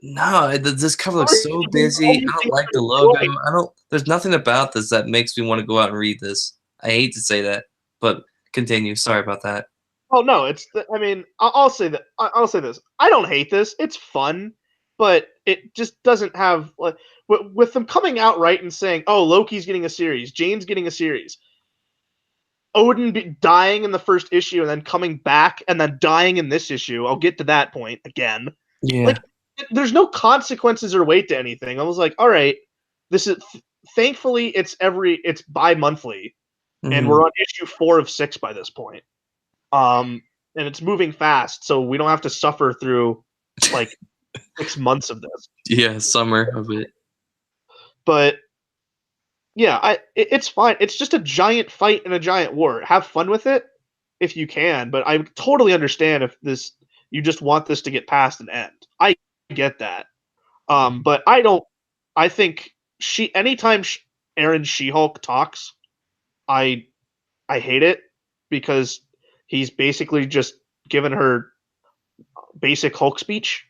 No, this cover looks so busy. I don't like the logo. There's nothing about this that makes me want to go out and read this. I hate to say that, but continue. Sorry about that.
Oh no, I'll say that. I'll say this. I don't hate this. It's fun, but it just doesn't have with them coming out right and saying, "Oh, Loki's getting a series, Jane's getting a series." Odin dying in the first issue and then coming back and then dying in this issue. I'll get to that point again.
Yeah.
Like, there's no consequences or weight to anything. I was like, all right, this is thankfully it's bi-monthly, and we're on issue 4 of 6 by this point. And it's moving fast, so we don't have to suffer through like 6 months of this.
Yeah, summer of it.
But yeah, it's fine. It's just a giant fight and a giant war. Have fun with it if you can, but I totally understand if you just want this to get past and end. I get that. But I think anytime Aaron She-Hulk talks, I hate it because he's basically just given her basic Hulk speech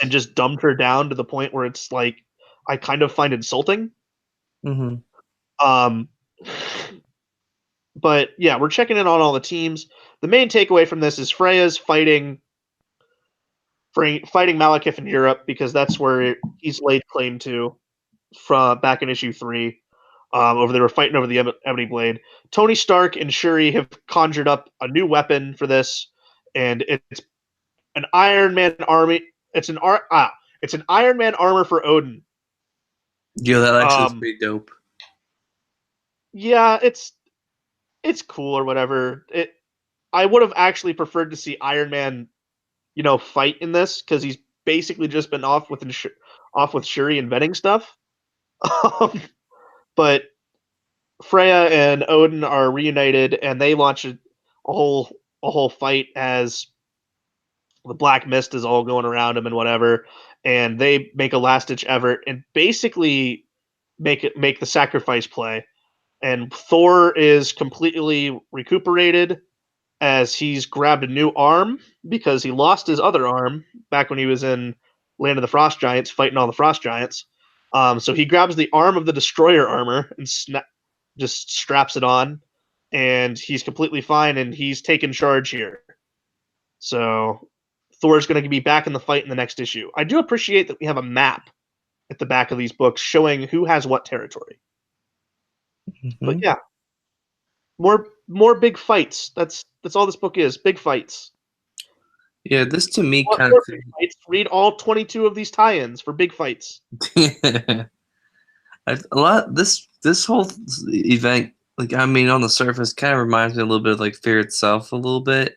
and just dumbed her down to the point where it's like I kind of find insulting. But yeah, we're checking in on all the teams. The main takeaway from this is Freya's fighting Malekith in Europe because that's where he's laid claim to from back in issue 3. They were fighting over the Ebony Blade. Tony Stark and Shuri have conjured up a new weapon for this, and it's an Iron Man army. It's an Iron Man armor for Odin.
Yeah, that actually is pretty dope.
Yeah, it's cool or whatever. I would have actually preferred to see Iron Man, fight in this because he's basically just been off with Shuri inventing stuff. But Freya and Odin are reunited, and they launch a whole fight as the Black Mist is all going around him and whatever, and they make a last ditch effort and basically make the sacrifice play. And Thor is completely recuperated as he's grabbed a new arm because he lost his other arm back when he was in Land of the Frost Giants fighting all the Frost Giants. So he grabs the arm of the Destroyer armor and just straps it on, and he's completely fine, and he's taken charge here. So Thor's going to be back in the fight in the next issue. I do appreciate that we have a map at the back of these books showing who has what territory. But yeah, more big fights. That's all this book is. Big fights.
Yeah, this to me kind of
read all 22 of these tie-ins for big fights.
This whole event like I mean, on the surface, kind of reminds me a little bit of like Fear itself, a little bit.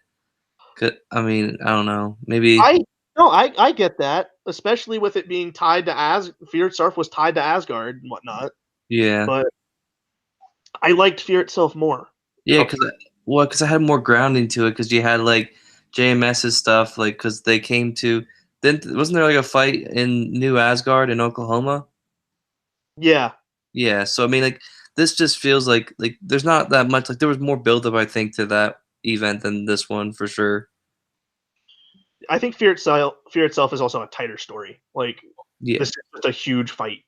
I mean, I don't know, maybe.
I no, I get that, especially with it being tied to Fear itself was tied to Asgard and whatnot.
Yeah,
But I liked Fear itself more.
yeah,
Okay.
because I had more grounding to it, because you had like JMS's stuff, like because they came to. Then wasn't there like a fight in New Asgard in Oklahoma?
Yeah,
Yeah, so I mean, like this just feels like there's not that much. Like there was more buildup, I think, to that event than this one for sure.
I think Fear itself is also a tighter story. Like
Yeah.
this is just a huge fight.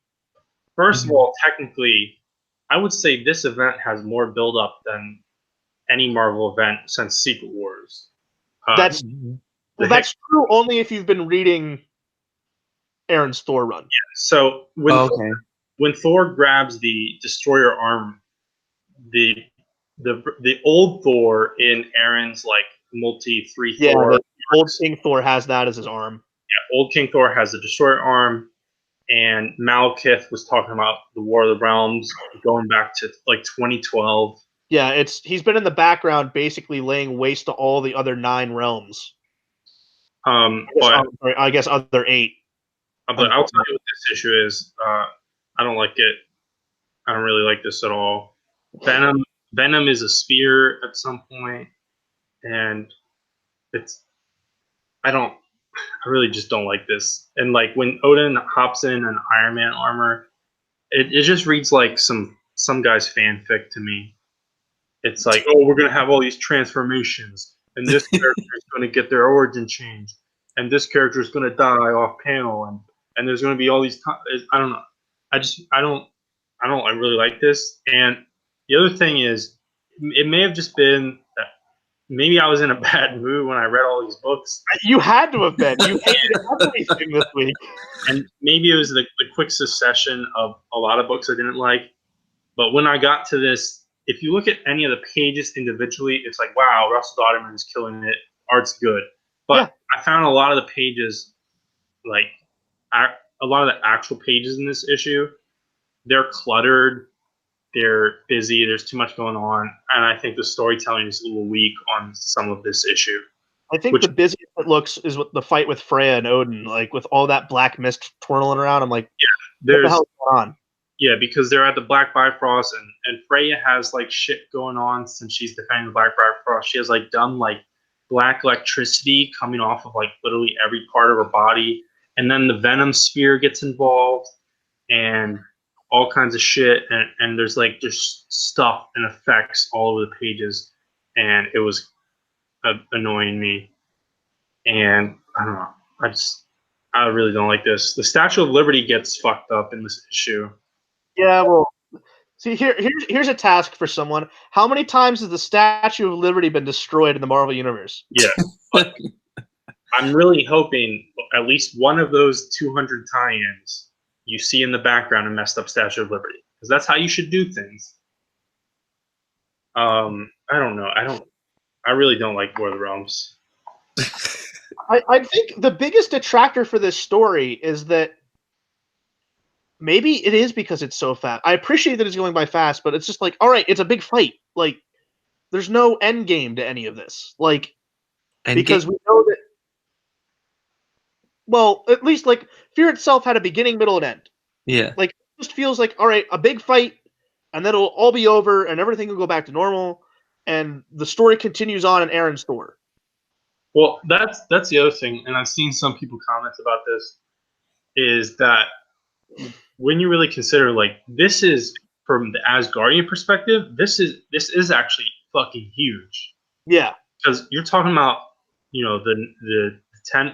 First of
Mhm.
all, technically, I would say this event has more build up than any Marvel event since Secret Wars. Uh,
That's
Mhm.
the
well,
hit.
that's true only if you've been reading Aaron's Thor run.
So
Oh, okay.
when Thor grabs the destroyer arm, the the old Thor in Aaron's like multi three
Yeah,
Thor
the old
arcs,
King Thor has that as his arm.
old King Thor has the destroyer arm, and Malekith was talking about the War of the Realms going back to like 2012.
Yeah, he's been in the background basically laying waste to all the other 9 realms.
But
I guess other 8.
I'll tell you what this issue is. I don't like it. I don't really like this at all. Venom is a spear at some point, and it's I don't I really just don't like this. And like when Odin hops in an Iron Man armor, it just reads like some guy's fanfic to me. It's like, oh, we're gonna have all these transformations, and this character is gonna get their origin changed, and this character is gonna die off panel, and there's gonna be all these. I don't know. I really like this. And the other thing is, it may have just been that maybe I was in a bad mood when I read all these books,
You had to have been. You hated everything this week.
and maybe it was the quick succession of a lot of books I didn't like. But when I got to this, if you look at any of the pages individually, it's like, wow, Russell Dodderman is killing it. Art's good.
Yeah.
But I found a lot of the pages, like a lot of the actual pages in this issue, they're cluttered, they're busy, there's too much going on, and I think the storytelling is a little weak on some of this issue.
I think
Which
the busiest it looks is with the fight with Freya and Odin, like with all that black mist twirling around. I'm like, what the
there's
hell is going on?
Yeah, because they're at the Black Bifrost, and Freya has like shit going on since she's defending the Black Bifrost. She has like dumb like black electricity coming off of like literally every part of her body, and then the Venom Spear gets involved, and all kinds of shit, and there's like just stuff and effects all over the pages, and it was annoying me, and I don't know, I really don't like this. The Statue of Liberty gets fucked up in this issue.
Yeah, well, see, here's a task for someone. How many times has the Statue of Liberty been destroyed in the Marvel Universe?
Yeah, but I'm really hoping at least one of those 200 tie-ins you see in the background a messed up Statue of Liberty, because that's how you should do things. I don't know. I really don't like War of the Realms.
I think the biggest detractor for this story is that maybe it is because it's so fast. I appreciate that it's going by fast, but it's just like, all right, it's a big fight. Like, there's no end game to any of this. Like,
And
because we know that. Well, at least like Fear itself had a beginning, middle, and end.
yeah,
Like, it just feels like, all right, a big fight, and then it'll all be over, and everything will go back to normal, and the story continues on in Aaron's Thor.
Well, that's the other thing, and I've seen some people comment about this, is that when you really consider like this is from the Asgardian perspective, this is actually fucking huge.
Yeah,
Because you're talking about the 10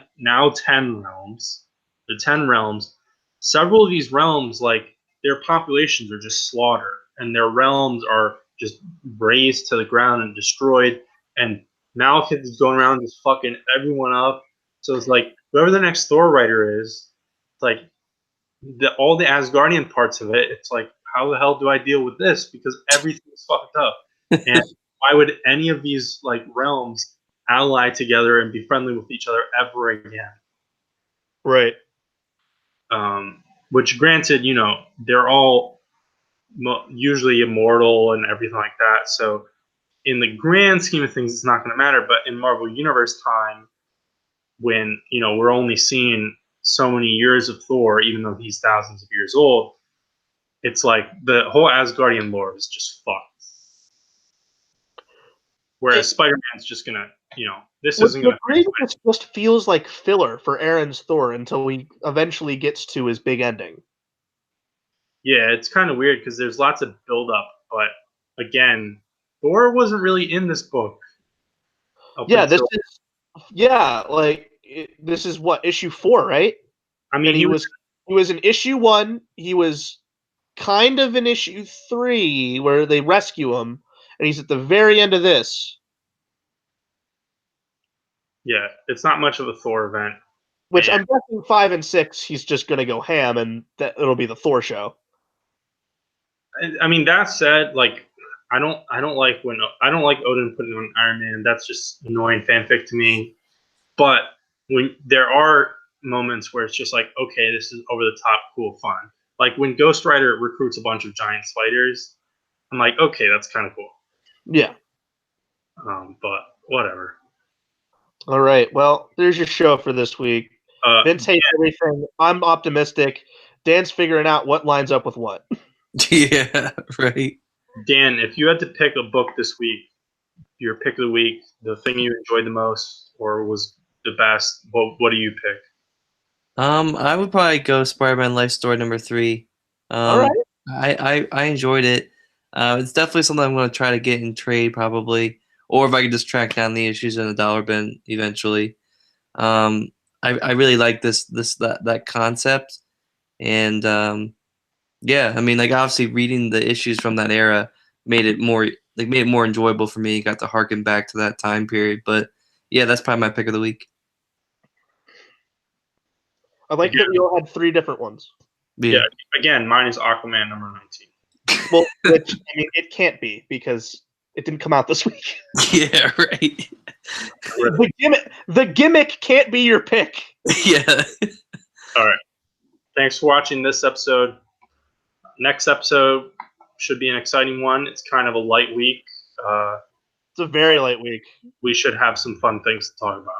realms, the 10 realms. Several of these realms, like their populations are just slaughtered, and their realms are just razed to the ground and destroyed. And Malekith is going around just fucking everyone up. So it's like whoever the next Thor writer is, it's like all the Asgardian parts of it. It's like how the hell do I deal with this? Because everything's fucked up. And why would any of these like realms ally together and be friendly with each other ever again?
right.
Which, granted, they're all usually immortal and everything like that. So in the grand scheme of things, it's not going to matter. But in Marvel Universe time, when we're only seeing so many years of Thor, even though he's thousands of years old, it's like the whole Asgardian lore is just fucked. Whereas Spider-Man's just gonna, this
Would
isn't
you
gonna.
agree that this just feels like filler for Aaron's Thor until he eventually gets to his big ending?
Yeah, it's kind of weird because there's lots of build-up, but again, Thor wasn't really in this book.
Yeah, this is what, issue 4, right?
I mean,
And he was in issue 1. He was kind of in issue 3 where they rescue him, and he's at the very end of this.
Yeah, it's not much of a Thor event.
Which I'm guessing 5 and 6, he's just gonna go ham, and it'll be the Thor show.
I mean, that said, like, I don't like Odin putting on Iron Man. That's just annoying fanfic to me. But when there are moments where it's just like, okay, this is over the top, cool, fun. Like when Ghost Rider recruits a bunch of giant spiders, I'm like, okay, that's kind of cool.
Yeah.
But whatever.
All right. Well, there's your show for this week. Vince hates everything. I'm optimistic. Dan's figuring out what lines up with what.
Yeah, right.
Dan, if you had to pick a book this week, your pick of the week, the thing you enjoyed the most or was the best, what do you pick?
I would probably go Spider-Man Life Story number 3.
All right.
I enjoyed it. It's definitely something I'm going to try to get in trade probably, or if I could just track down the issues in the dollar bin eventually. I really like that concept, and yeah, I mean, like obviously reading the issues from that era made it more enjoyable for me. Got to harken back to that time period, but yeah, that's probably my pick of the week.
I like that we all had 3 different ones.
Yeah. Again, mine is Aquaman number 19.
Well, which I mean, it can't be because it didn't come out this week.
Yeah, right.
The gimmick can't be your pick.
Yeah.
All right. Thanks for watching this episode. Next episode should be an exciting one. It's kind of a light week.
It's a very light week.
We should have some fun things to talk about.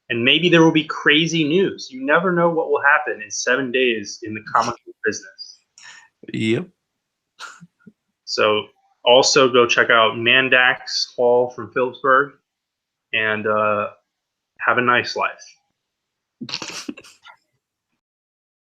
And maybe there will be crazy news. You never know what will happen in 7 days in the comic book business.
Yep.
So also go check out Mandax Hall from Phillipsburg and have a nice life.